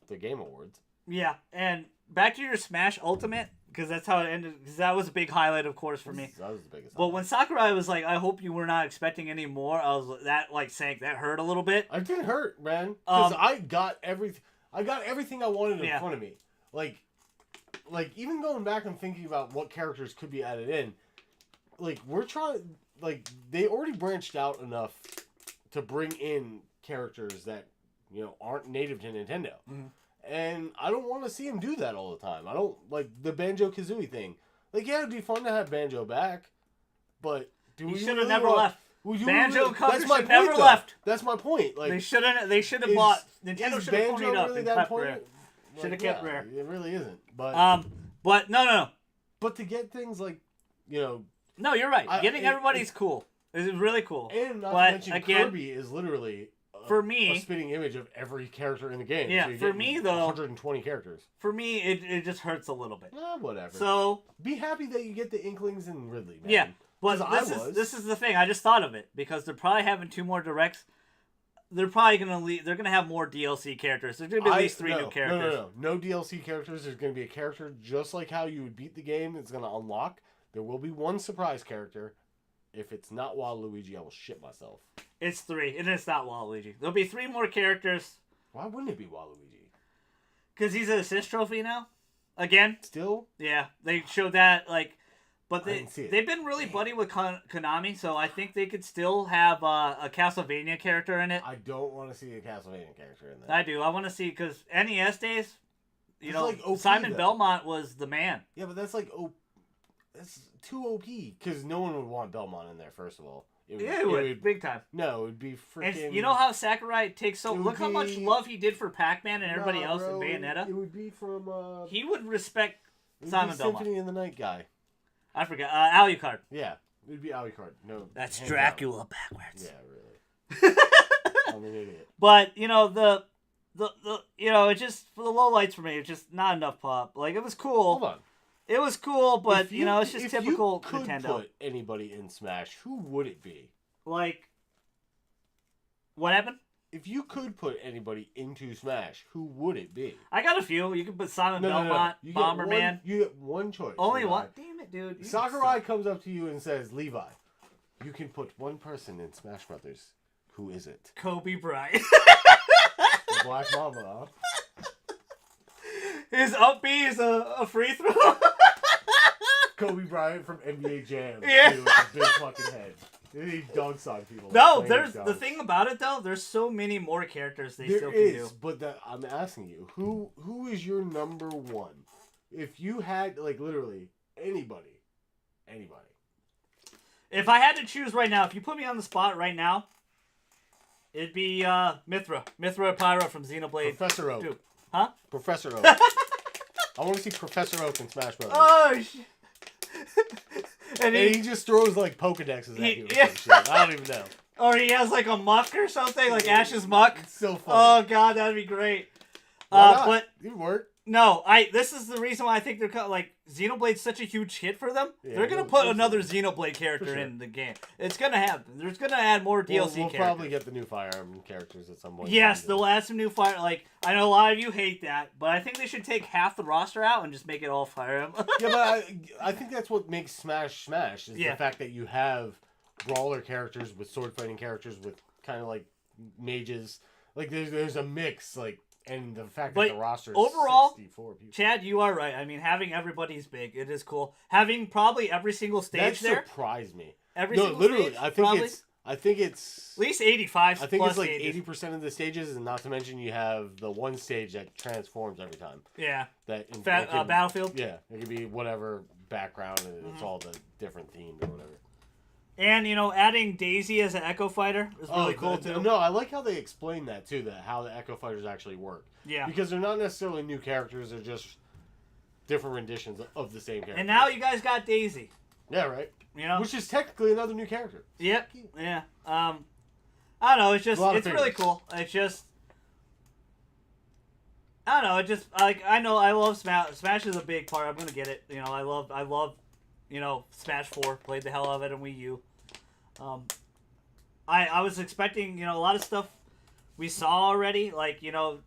the Game Awards. Yeah, and back to your Smash Ultimate, because that's how it ended. Because that was a big highlight, of course, for me. That was the biggest. But when Sakurai was like, "I hope you were not expecting any more," I was sank. That hurt a little bit. I didn't hurt, man, because I got everything. I got everything I wanted in front of me. Like even going back and thinking about what characters could be added in, we're trying. They already branched out enough to bring in characters that aren't native to Nintendo. And I don't want to see him do that all the time. I don't like the Banjo-Kazooie thing. It'd be fun to have Banjo back, but he should have never left. Banjo-Kazooie should never though. left. That's my point. They should have bought. Nintendo should have ponied up and kept Rare. Should have kept Rare. It really isn't. But no. But to get things No, you're right. Getting everybody's cool. It's really cool. And not to mention, Kirby is literally for me a spitting image of every character in the game. Yeah, so for me though, 120 characters. For me, it just hurts a little bit. Whatever. So be happy that you get the Inklings and Ridley, man. Yeah, but this is the thing. I just thought of it because they're probably having 2 more directs. They're probably gonna They're gonna have more DLC characters. There's gonna be at least 3 new characters. No DLC characters. There's gonna be a character just like how you would beat the game. It's gonna unlock. There will be 1 surprise character. If it's not Waluigi, I will shit myself. It's 3, and it's not Waluigi. There'll be 3 more characters. Why wouldn't it be Waluigi? Because he's an assist trophy now. Again. Still? Yeah, they showed that but they've been really buddy with Konami, so I think they could still have a Castlevania character in it. I don't want to see a Castlevania character in that. I do. I want to see, because NES days, OP, Simon Belmont was the man. Yeah, but that's that's too OP, because no one would want Belmont in there, first of all. It would. Big time. No, it would be freaking... And you know how Sakurai takes look how much love he did for Pac-Man and everybody else in Bayonetta? It would be from... he would respect Simon Belmont. Symphony of the Night guy. I forgot. Alucard. Yeah, it would be Alucard. No, that's Dracula backwards. Yeah, really. I'm an idiot. But, the it just, for the lowlights for me, it's just not enough pop. It was cool. Hold on. It was cool, but, it's just typical Nintendo. If you could put anybody in Smash, who would it be? What happened? If you could put anybody into Smash, who would it be? I got a few. You can put Simon Belmont, Bomberman. You get one choice. Only one? Damn it, dude. Sakurai comes up to you and says, Levi, you can put one person in Smash Brothers. Who is it? Kobe Bryant. The Black Mamba, huh? His up B is a free throw. Kobe Bryant from NBA Jam. Yeah. Dude, with a big fucking head. He dunks on people. No, there's the thing about it though. There's so many more characters they still can do. But I'm asking you, who is your number 1? If you had literally anybody. If I had to choose right now, if you put me on the spot right now, it'd be Mithra Pyra from Xenoblade. Professor Oak. 2. Huh? Professor Oak. I want to see Professor Oak in Smash Bros. Oh shit. And he just throws Pokedexes at you or some shit. I don't even know. Or he has a muck or something, Ash's muck. It's so funny. Oh god, that'd be great. But it would work. No, this is the reason why I think they're like Xenoblade's such a huge hit for them. Yeah, they're gonna put another Xenoblade character in the game. It's gonna happen. There's gonna add more DLC We'll characters. probably get the new Fire Emblem characters at some point. Yes, they'll add some new Fire. Like I know a lot of you hate that, but I think they should take half the roster out and just make it all Fire Emblem. Yeah, but I think that's what makes Smash is Yeah. the fact that you have brawler characters with sword fighting characters with kind of like mages. Like there's a mix like. And the fact that the roster is overall, 64 people. Chad, you are right. I mean, having everybody's big, it is cool. Having probably every single stage that surprised me. Literally, stage, I think it's at least 85. I think it's like stages. 80% of the stages, and not to mention you have the one stage that transforms every time. Yeah. That Battlefield. Yeah, it could be whatever background, and it's all the different themes or whatever. And, adding Daisy as an Echo Fighter is really cool, too. No, I like how they explain that, too, how the Echo Fighters actually work. Yeah. Because they're not necessarily new characters, they're just different renditions of the same character. And now you guys got Daisy. Yeah, right? You Which is technically another new character. Yep. Yeah. I don't know, it's really cool. It's just... I don't know, it just... I know I love Smash. Smash is a big part. I'm going to get it. I love Smash 4. Played the hell out of it on Wii U. I was expecting, a lot of stuff we saw already. Like, we knew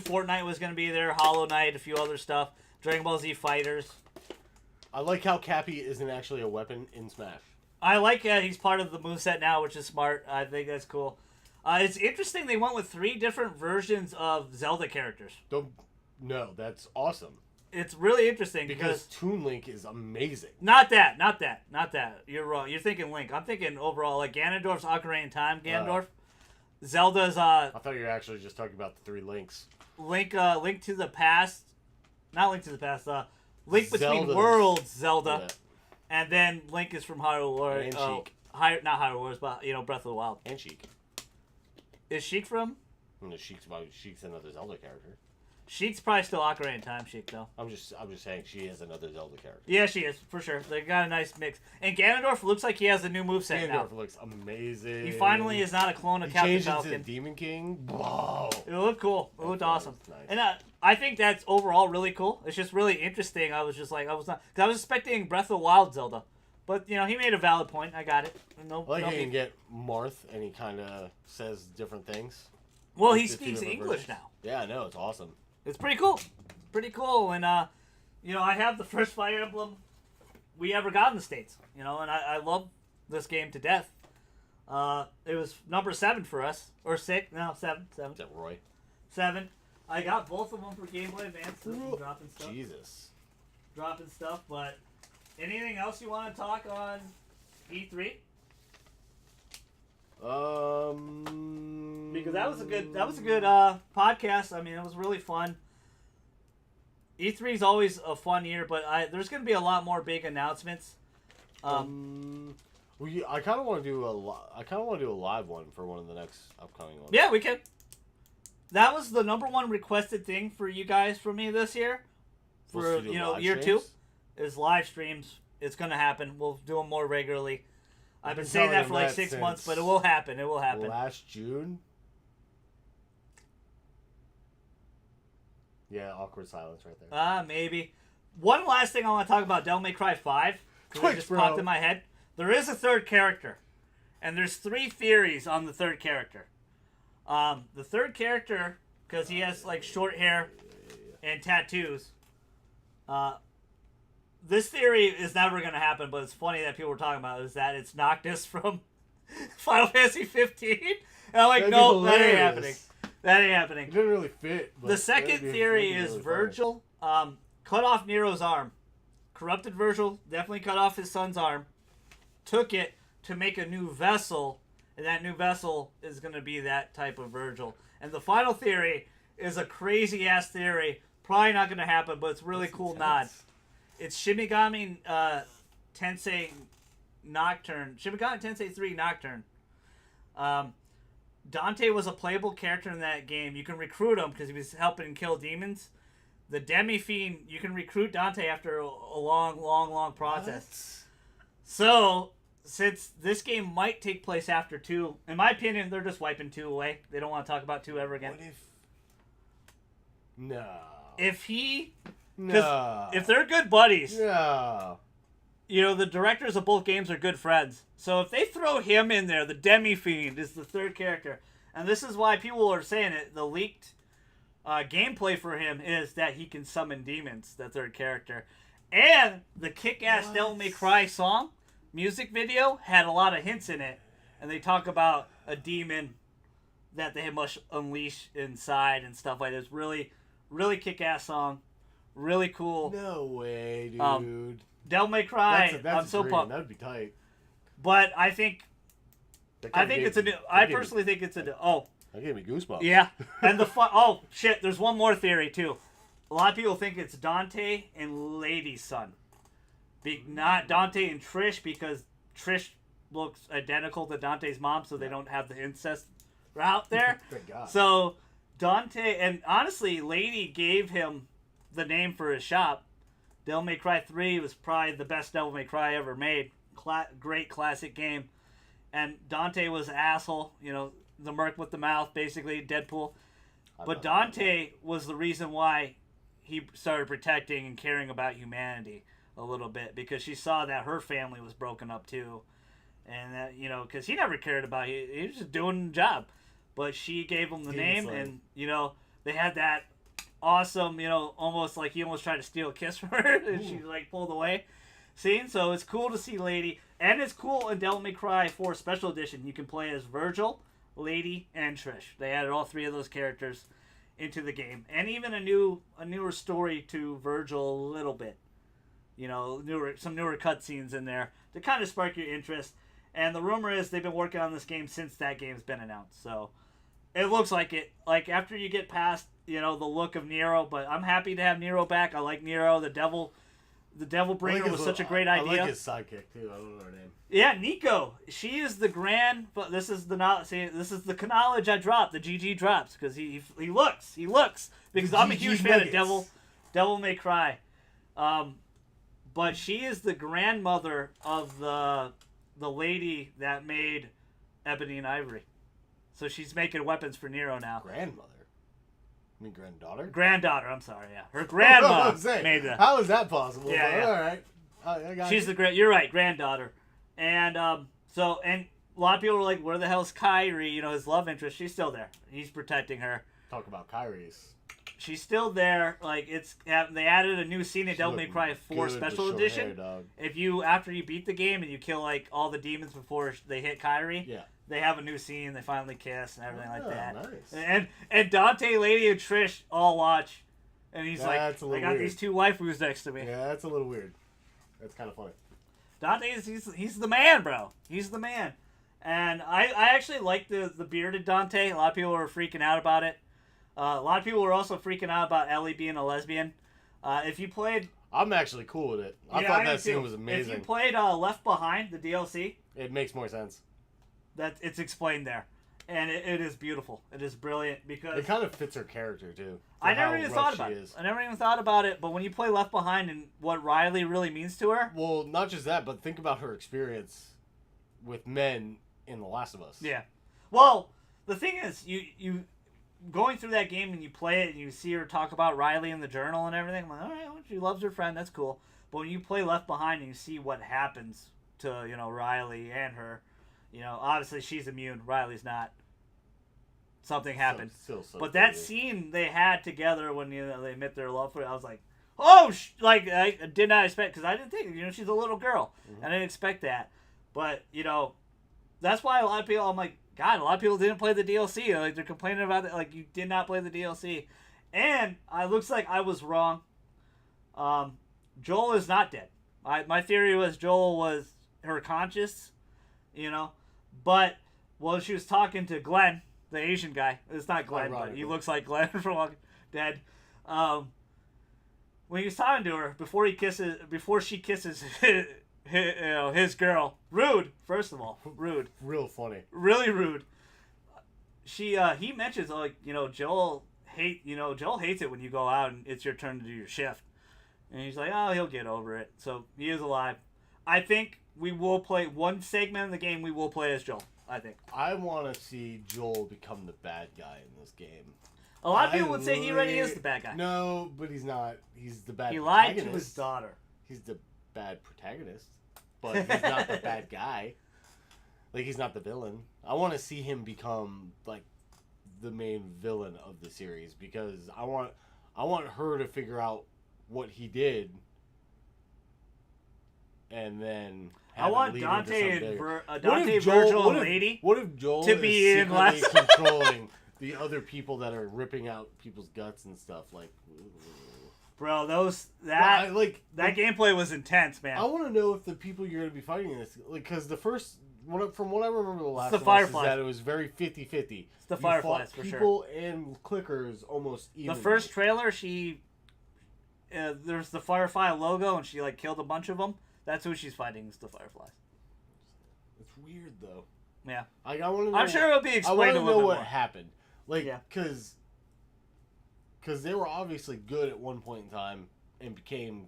Fortnite was going to be there, Hollow Knight, a few other stuff, Dragon Ball Z Fighters. I like how Cappy isn't actually a weapon in Smash. I like he's part of the moveset now, which is smart. I think that's cool. It's interesting they went with 3 different versions of Zelda characters. No, that's awesome. It's really interesting because Toon Link is amazing. Not that. You're wrong. You're thinking Link. I'm thinking overall, like Ganondorf's Ocarina of Time. Ganondorf. Zelda's. I thought you were actually just talking about the 3 Links. Link to the Past. Not Link to the Past. Link Between Zelda's. Worlds. Zelda. Yeah. And then Link is from Hyrule. And Sheik. Not Hyrule Wars, but Breath of the Wild. And Sheik. Is Sheik from? No, Sheik's another Zelda character. Sheik's probably still Ocarina of Time Sheik, though. I'm just saying she is another Zelda character. Yeah, she is, for sure. They got a nice mix. And Ganondorf looks like he has a new moveset now. Ganondorf looks amazing. He finally is not a clone of Captain Falcon. Into Demon King. Whoa. It looked cool. It looked awesome. Nice. And I think that's overall really cool. It's just really interesting. I was expecting Breath of the Wild Zelda. But, he made a valid point. I got it. I like how you can get Marth, and he kind of says different things. Well, he speaks English now. Yeah, I know. It's awesome. It's pretty cool. And, I have the first Fire Emblem we ever got in the States. And I love this game to death. It was number 7 for us. Or 6. No, 7. Is that Roy? 7. I got both of them for Game Boy Advance. Dropping stuff. Jesus. Dropping stuff, but... Anything else you want to talk on E3? Because that was a good podcast. I mean, it was really fun. E3 is always a fun year, but there's going to be a lot more big announcements. I kind of want to do a live one for one of the next upcoming ones. Yeah, we can. That was the number 1 requested thing for you guys from me this year. For year 2. Is live streams. It's going to happen. We'll do them more regularly. I've been saying that for like 6 months, but it will happen. It will happen. Last June? Yeah, awkward silence right there. Maybe. One last thing I want to talk about, Devil May Cry 5. It just popped in my head. There is a 3rd character. And there's 3 theories on the 3rd character. The 3rd character, because he has like short hair and tattoos, this theory is never going to happen, but it's funny that people were talking about is that it's Noctis from Final Fantasy 15. And I'm like, no, that ain't happening. That ain't happening. It didn't really fit. The second theory is really Virgil cut off Nero's arm. Corrupted Virgil definitely cut off his son's arm. Took it to make a new vessel, and that new vessel is going to be that type of Virgil. And the final theory is a crazy-ass theory. Probably not going to happen, but it's really cool nod. It's Shimigami Tensei Nocturne. Shimigami Tensei 3 Nocturne. Dante was a playable character in that game. You can recruit him because he was helping kill demons. The Demi-Fiend, you can recruit Dante after a long process. What? So, since this game might take place after 2, in my opinion, they're just wiping 2 away. They don't want to talk about 2 ever again. No. If he, No. if they're good buddies, No. you know, the directors of both games are good friends. So if they throw him in there, the Demi-Fiend is the third character, and this is why people are saying it. The leaked gameplay for him is that he can summon demons. The third character, and the kick-ass Devil May Cry song music video had a lot of hints in it, and they talk about a demon that they must unleash inside and stuff like this. Really, really kick-ass song, really cool. No way, dude. Devil May Cry. That's I'm so pumped. That'd be tight. but I think it's a new. I personally think it's a new. Oh, that gave me goosebumps. yeah, and oh shit, there's one more theory too. A lot of people think it's Dante and Lady's son. Not Dante and Trish, because Trish looks identical to Dante's mom, so they don't have the incest route there. Thank God. So Dante, and honestly, Lady gave him the name for his shop. Devil May Cry 3 was probably the best Devil May Cry ever made. Great classic game. And Dante was an asshole, you know, the merc with the mouth, basically, Deadpool. But Dante was the reason why he started protecting and caring about humanity a little bit, because she saw that her family was broken up too. And that, you know, because he never cared about it. He was just doing the job. But she gave him the name, and, you know, they had that awesome, you know, almost like he almost tried to steal a kiss from her, and she, like, pulled away scene. So it's cool to see Lady. And it's cool in Devil May Cry 4 Special Edition. You can play as Virgil, Lady, and Trish. They added all three of those characters into the game. And even a newer story to Virgil a little bit. You know, some newer cutscenes in there to kind of spark your interest. And the rumor is they've been working on this game since that game's been announced. So it looks like it. Like, after you get past, you know, the look of Nero, but I'm happy to have Nero back. I like Nero. The Devil Bringer was such a great idea. I like his sidekick too. I don't know her name. Yeah, Nico. She is the grand. But this is the knowledge I dropped. The GG drops, because he looks because I'm a huge fan of Devil May Cry. But she is the grandmother of the lady that made Ebony and Ivory. So she's making weapons for Nero now. Grandmother? I mean granddaughter? Granddaughter, I'm sorry, yeah. Her grandma made that. How is that possible? Yeah. All right. I got She's you're right, granddaughter. And and a lot of people were like, where the hell's Kyrie? You know, his love interest. She's still there. He's protecting her. Talk about Kyrie's. She's still there. Like, they added a new scene in Devil May Cry 4 Special Edition. Hair, after you beat the game and you kill, like, all the demons before they hit Kyrie, yeah, they have a new scene. They finally kiss and everything like that. Nice. And Dante, Lady, and Trish all watch, and he's like, I got weird. these two waifus next to me. Yeah, that's a little weird. That's kind of funny. Dante he's the man, bro. He's the man. And I actually like the bearded Dante. A lot of people were freaking out about it. A lot of people were also freaking out about Ellie being a lesbian. If you played... I'm actually cool with it. I thought that scene was amazing. If you played Left Behind, the DLC... It makes more sense. It's explained there. And it is beautiful. It is brilliant, because... It kind of fits her character, too. I never even thought about it. I never even thought about it, but when you play Left Behind and what Riley really means to her... Well, not just that, but think about her experience with men in The Last of Us. Yeah. Well, the thing is, you going through that game and you play it and you see her talk about Riley in the journal and everything, I'm like, all right, well, she loves her friend, that's cool. But when you play Left Behind and you see what happens to, you know, Riley and her, you know, obviously she's immune, Riley's not. Something happened. But that scene they had together when, you know, they admit their love for it, I was like, oh, I did not expect, because I didn't think, you know, she's a little girl. Mm-hmm. I didn't expect that. But, you know, that's why a lot of people, I'm like, God, a lot of people didn't play the DLC. Like, they're complaining about it. Like, you did not play the DLC. And it looks like I was wrong. Joel is not dead. My theory was Joel was her conscious, you know. But, well, she was talking to Glenn, the Asian guy. It's not Glenn, but he looks like Glenn from Walking Dead. When he was talking to her, before she kisses his girl, rude. First of all, rude. Real funny. Really rude. He mentions, like, you know, Joel hates it when you go out and it's your turn to do your shift, and he's like, oh, he'll get over it. So he is alive. I think we will play one segment of the game. We will play as Joel. I think. I want to see Joel become the bad guy in this game. A lot of people would say he already is the bad guy. No, but he's not. He's the bad. He lied to his daughter. He's the bad protagonist, but he's not the bad guy. Like, he's not the villain. I want to see him become like the main villain of the series, because I want her to figure out what he did, and then I want Dante and Dante, Joel, Virgil, and Lady. What if Joel to be is in last controlling the other people that are ripping out people's guts and stuff? Like, bro, that gameplay was intense, man. I want to know if the people you're going to be fighting in this, like, because the first. From what I remember, the last one is that it was very 50-50. It's the Fireflies, for sure. People and clickers almost evenly. The first trailer, there's the Firefly logo, and she, like, killed a bunch of them. That's who she's fighting, is the Fireflies. It's weird, though. Yeah. Like, I want to know. I'm sure it'll be explained a little bit more. I want to know what happened. Like, because they were obviously good at one point in time and became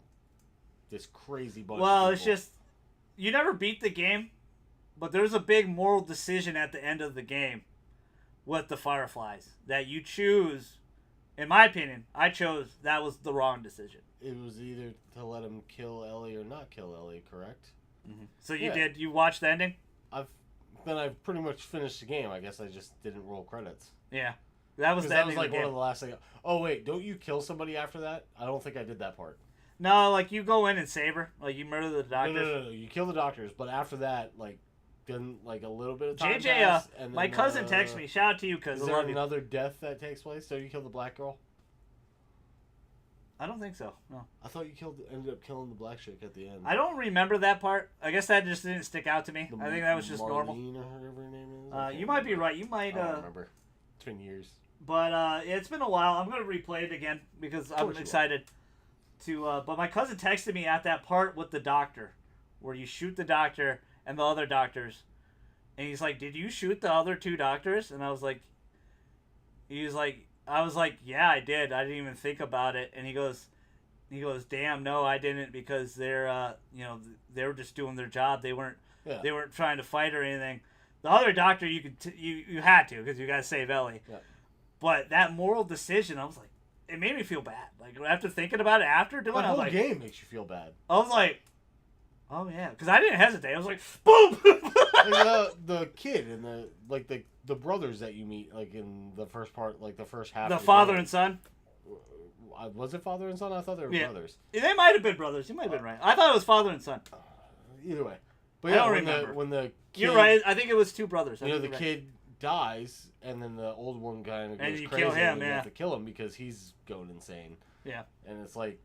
this crazy bunch of people. Well, it's just, you never beat the game. But there's a big moral decision at the end of the game with the Fireflies that you choose. In my opinion, I chose that was the wrong decision. It was either to let him kill Ellie or not kill Ellie, correct? Mm-hmm. So you watched the ending? I've pretty much finished the game. I guess I just didn't roll credits. Yeah. That was the that ending was like of the one game. of the last things. Oh wait, don't you kill somebody after that? I don't think I did that part. No, like you go in and save her. Like you murder the doctors. No. You kill the doctors, but after that, like, then like a little bit of time JJ, pass, and then, my cousin texted me. Shout out to you, because is there another death that takes place? So you kill the black girl? I don't think so. No. I thought you ended up killing the black chick at the end. I don't remember that part. I guess that just didn't stick out to me. I think that was just normal. Or whatever her name is. You might be right. You might. I don't remember. It's been years. But it's been a while. I'm gonna replay it again because I'm excited to. But my cousin texted me at that part with the doctor, where you shoot the doctor and the other doctors, and he's like, "Did you shoot the other two doctors?" And I was like, "Yeah, I did. I didn't even think about it." And he goes, "Damn, no, I didn't, because they're, they were just doing their job. They weren't trying to fight or anything. The other doctor, you had to, because you got to save Ellie. Yeah. But that moral decision, I was like, it made me feel bad. Like, after thinking about it, after doing it, I was like, the whole game makes you feel bad. I was like, oh yeah, because I didn't hesitate. I was like, boom. Like, the kid and the brothers that you meet, like in the first part, like the first half. The father and son. Was it father and son? I thought they were brothers. They might have been brothers. You might have been right. I thought it was father and son. Either way, but I don't remember. When the kid, you're right. I think it was two brothers. The kid dies, and then the old one kind of goes crazy. Kill him, and you have to kill him because he's going insane. Yeah. And it's like,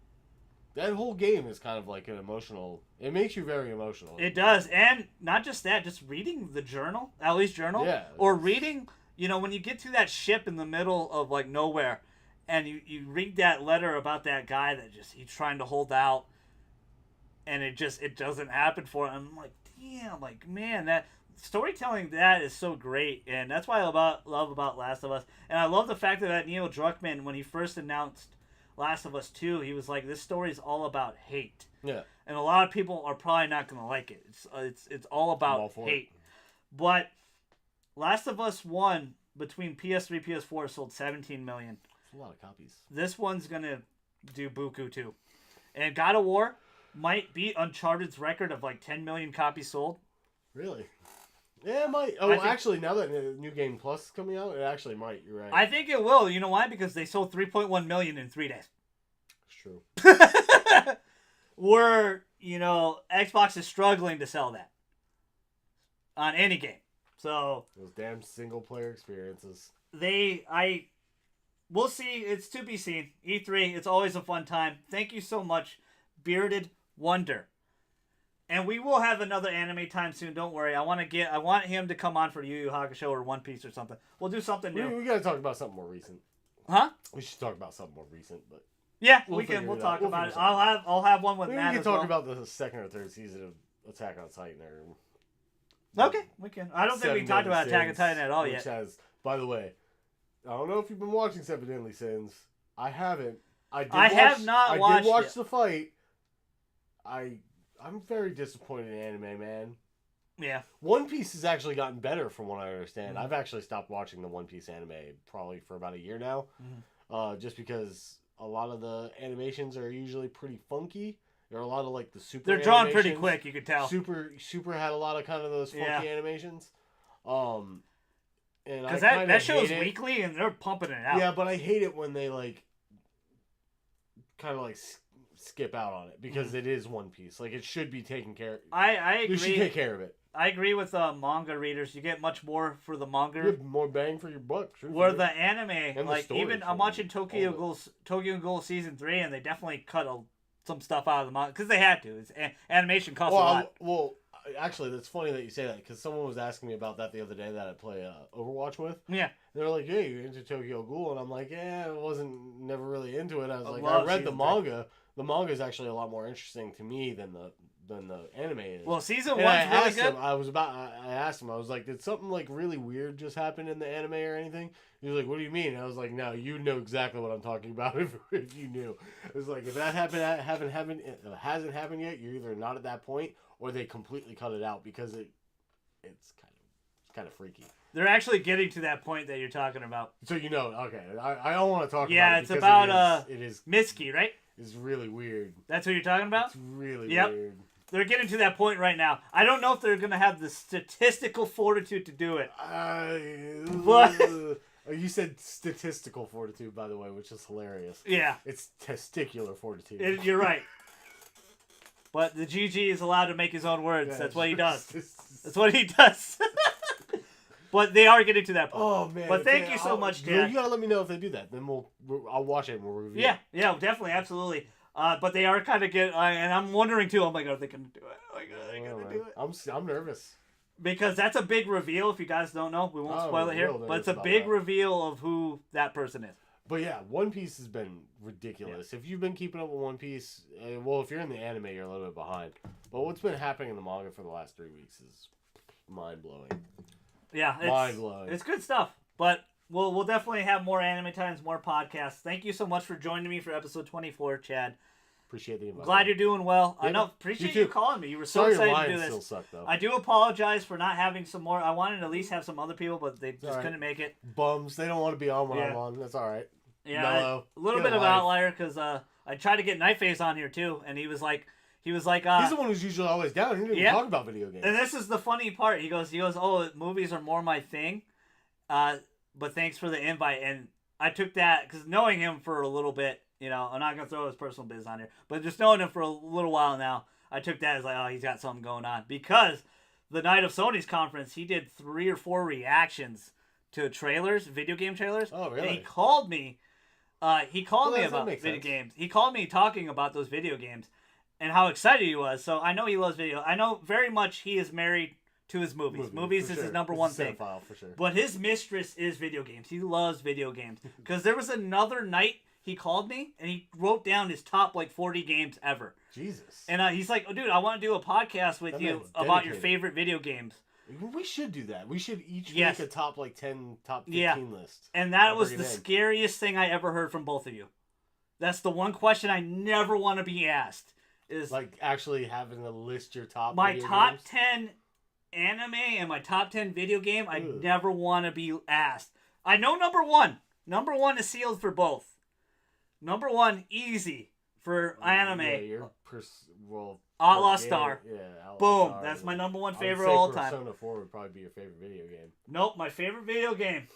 that whole game is kind of like an emotional. It makes you very emotional. It does, and not just that. Just reading the journal, Ellie's journal, or reading. When you get to that ship in the middle of like nowhere, and you read that letter about that guy that he's trying to hold out, and it doesn't happen for him. I'm like, damn, like, man, that storytelling, that is so great, and that's why I love about Last of Us. And I love the fact that Neil Druckmann, when he first announced Last of Us 2, he was like, this story is all about hate. Yeah. And a lot of people are probably not going to like it. It's all about hate. But Last of Us 1, between PS3 and PS4, sold 17 million. That's a lot of copies. This one's going to do buku too. And God of War might beat Uncharted's record of like 10 million copies sold. Really? Yeah, it might. Oh, actually, now that New Game Plus is coming out, it actually might. You're right. I think it will. You know why? Because they sold 3.1 million in 3 days. It's true. Where, Xbox is struggling to sell that on any game. So those damn single player experiences. We'll see. It's to be seen. E3, it's always a fun time. Thank you so much, Bearded Wonder. And we will have another anime time soon. Don't worry. I want him to come on for Yu Yu Hakusho or One Piece or something. We'll do something new. We gotta talk about something more recent. Huh? We should talk about something more recent, but yeah, we can. We'll talk about it. I'll have one with Matt. We can talk about the second or third season of Attack on Titan. Okay, we can. I don't think we talked about Attack on Titan at all yet. By the way, I don't know if you've been watching Seven Deadly Sins. I haven't. I did watch the fight. I'm very disappointed in anime, man. Yeah. One Piece has actually gotten better from what I understand. I've actually stopped watching the One Piece anime probably for about a year now. Just because a lot of the animations are usually pretty funky. There are a lot of like the super. They're drawn pretty quick, you could tell. Super had a lot of kind of those funky animations. And because that show's weekly and they're pumping it out. Yeah, but I hate it when they like kind of like skip out on it because it is One Piece. Like it should be taken care of. I agree. You should take care of it. I agree with manga readers. You get much more for the manga. You have more bang for your buck. Where the anime, like even I'm watching Tokyo Ghoul season 3, and they definitely cut some stuff out of the manga because they had to. Animation costs a lot. Well, actually, that's funny that you say that because someone was asking me about that the other day that I play Overwatch with. Yeah. They were like, "Hey, you're into Tokyo Ghoul," and I'm like, "Yeah, I wasn't never really into it." I was like, "I read the manga. The manga is actually a lot more interesting to me than the anime is." Well, season 1's really good. I asked him. I was like, "Did something like really weird just happen in the anime or anything?" He was like, "What do you mean?" And I was like, "No, you know exactly what I'm talking about. If you knew, it was like if that hasn't happened yet, you're either not at that point or they completely cut it out because it's kind of freaky." They're actually getting to that point that you're talking about. So you know, okay, I don't want to talk about it. Yeah, it's about it is Mitsuki, right? It's really weird. That's what you're talking about? It's really weird. They're getting to that point right now. I don't know if they're going to have the statistical fortitude to do it. You said statistical fortitude, by the way, which is hilarious. Yeah. It's testicular fortitude. You're right. But the GG is allowed to make his own words. Yeah, that's what he does. That's what he does. But they are getting to that point. Oh man! But thank you so much, Dan. You gotta let me know if they do that. Then I'll watch it and we'll review. Yeah, yeah, definitely, absolutely. But they are kind of and I'm wondering too. Oh my god, are they gonna do it? Oh my god, are they gonna do it? I'm nervous because that's a big reveal. If you guys don't know, we won't spoil it here. But it's a big reveal of who that person is. But yeah, One Piece has been ridiculous. Yeah. If you've been keeping up with One Piece, well, if you're in the anime, you're a little bit behind. But what's been happening in the manga for the last 3 weeks is mind blowing. Yeah, it's good stuff. But we'll definitely have more anime times, more podcasts. Thank you so much for joining me for episode 24, Chad. Appreciate the invite. Glad you're doing well. Yeah, I know. Appreciate you calling me. You were so excited to do this. Still suck, though. I do apologize for not having some more. I wanted to at least have some other people, but they just couldn't make it. Bums. They don't want to be on when I'm on. That's all right. Yeah, a little bit of outlier because I tried to get Nightface on here too, and he was like. He's the one who's usually always down. He didn't even talk about video games. And this is the funny part. He goes, oh, movies are more my thing. But thanks for the invite. And I took that, because knowing him for a little bit, I'm not going to throw his personal biz on here, but just knowing him for a little while now, I took that as like, oh, he's got something going on. Because the night of Sony's conference, he did 3 or 4 reactions to trailers, video game trailers. Oh, really? And he called me. Me about video games. He called me talking about those video games. And how excited he was. So I know he loves video. I know very much he is married to his movies. Movies is his number one thing. For sure. But his mistress is video games. He loves video games. Because there was another night he called me and he wrote down his top 40 games ever. Jesus. And he's like, oh, dude, I want to do a podcast with you about your favorite video games. We should do that. We should each make a top 10, top 15 list. And that was the scariest thing I ever heard from both of you. That's the one question I never want to be asked. Is like actually having to list your top my top 10 anime and my top 10 video game. I never want to be asked. I know number one is sealed for both. Number 1 easy for anime. Yeah, Outlaw Star. Yeah, boom. That's my number 1 favorite of all time. Persona 4 would probably be your favorite video game. Nope, my favorite video game.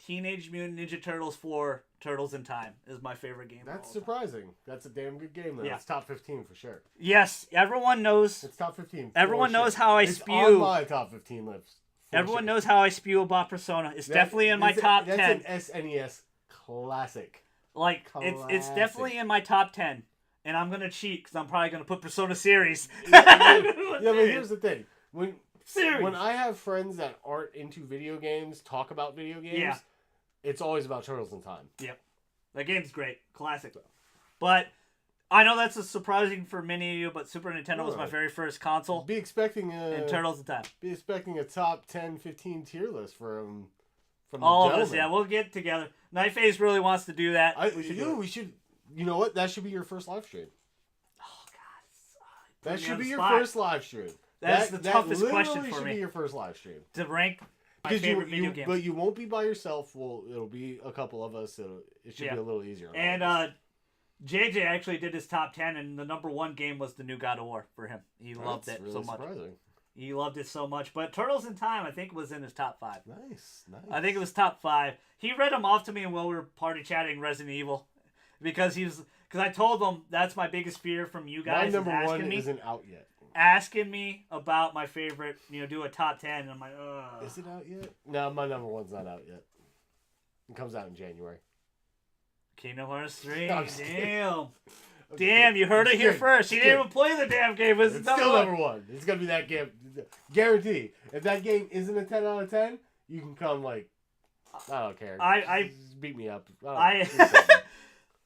Teenage Mutant Ninja Turtles 4 Turtles in Time is my favorite game. That's surprising. That's a damn good game, though. Yeah. It's top 15 for sure. Yes, everyone knows. It's top 15. Everyone knows how I spew. It's on my top 15 list. Everyone knows how I spew about Persona. It's definitely in my top 10. That's an SNES classic. It's definitely in my top 10. And I'm going to cheat because I'm probably going to put Persona Series. But here's the thing. When I have friends that aren't into video games talk about video games, it's always about Turtles in Time. Yep. That game's great. Classic. But I know that's surprising for many of you, but Super Nintendo was my very first console. Be expecting Turtles in Time. Be expecting a top 10, 15 tier list from all of us. Yeah, we'll get together. Nightface really wants to do that. We should. You know what? That should be your first live stream. Oh God. That should be your first live stream. That's the toughest that question literally for should me. be your first live stream. To rank my Because favorite video games. But you won't be by yourself. Well, it'll be a couple of us. So it should be a little easier. And JJ actually did his top 10, and the number 1 game was the new God of War for him. He loved it really so much. Surprising. He loved it so much. But Turtles in Time, I think, was in his top 5. Nice. I think it was top 5. He read them off to me while we were party chatting Resident Evil, because I told him that's my biggest fear from you guys. My number 1 isn't out yet. Asking me about my favorite, do a top 10, and I'm like, ugh. Is it out yet? No, my number 1's not out yet. It comes out in January. Kingdom Hearts 3. No, Damn. Damn, you heard it here first. He didn't even play the damn game. It's still number 1. It's going to be that game. Guarantee. If that game isn't a 10 out of 10, you can come, like, I don't care. Just beat me up.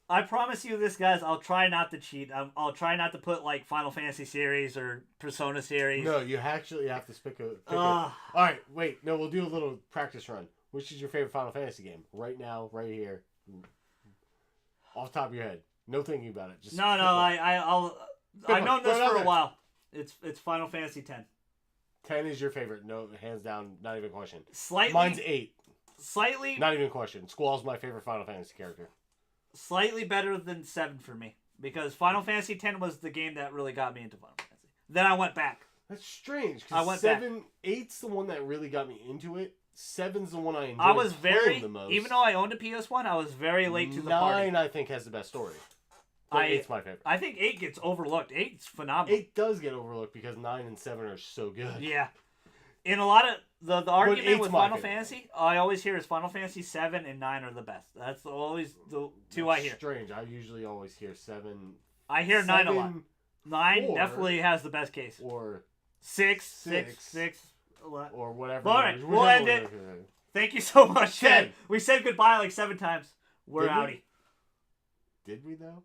I promise you this, guys. I'll try not to cheat. I'll try not to put, like, Final Fantasy series or Persona series. No, you actually have to pick a... All right, wait. No, we'll do a little practice run. Which is your favorite Final Fantasy game? Right now, right here. Off the top of your head. No thinking about it. Just I've known this for a while. It's Final Fantasy X. 10 is your favorite. No, hands down, not even a question. Slightly. Mine's 8. Slightly. Not even a question. Squall's my favorite Final Fantasy character. Slightly better than 7 for me. Because Final Fantasy X was the game that really got me into Final Fantasy. Then I went back. That's strange. I went 8's the one that really got me into it. 7's the one I enjoyed. I was the most. Even though I owned a PS1, I was very late to the party. 9, I think, has the best story. So 8's my favorite. I think 8 gets overlooked. 8's phenomenal. 8 does get overlooked because 9 and 7 are so good. Yeah. In a lot of the argument with Final favorite. Fantasy, I always hear is Final Fantasy 7 and 9 are the best. That's always the two I hear. Strange. I usually always hear 7. I hear 9 a lot. 9 4, definitely has the best case. Or 6. Or whatever. All right, we'll end it. Thank you so much, Ted. We said goodbye like 7 times. We're outie. Did we though?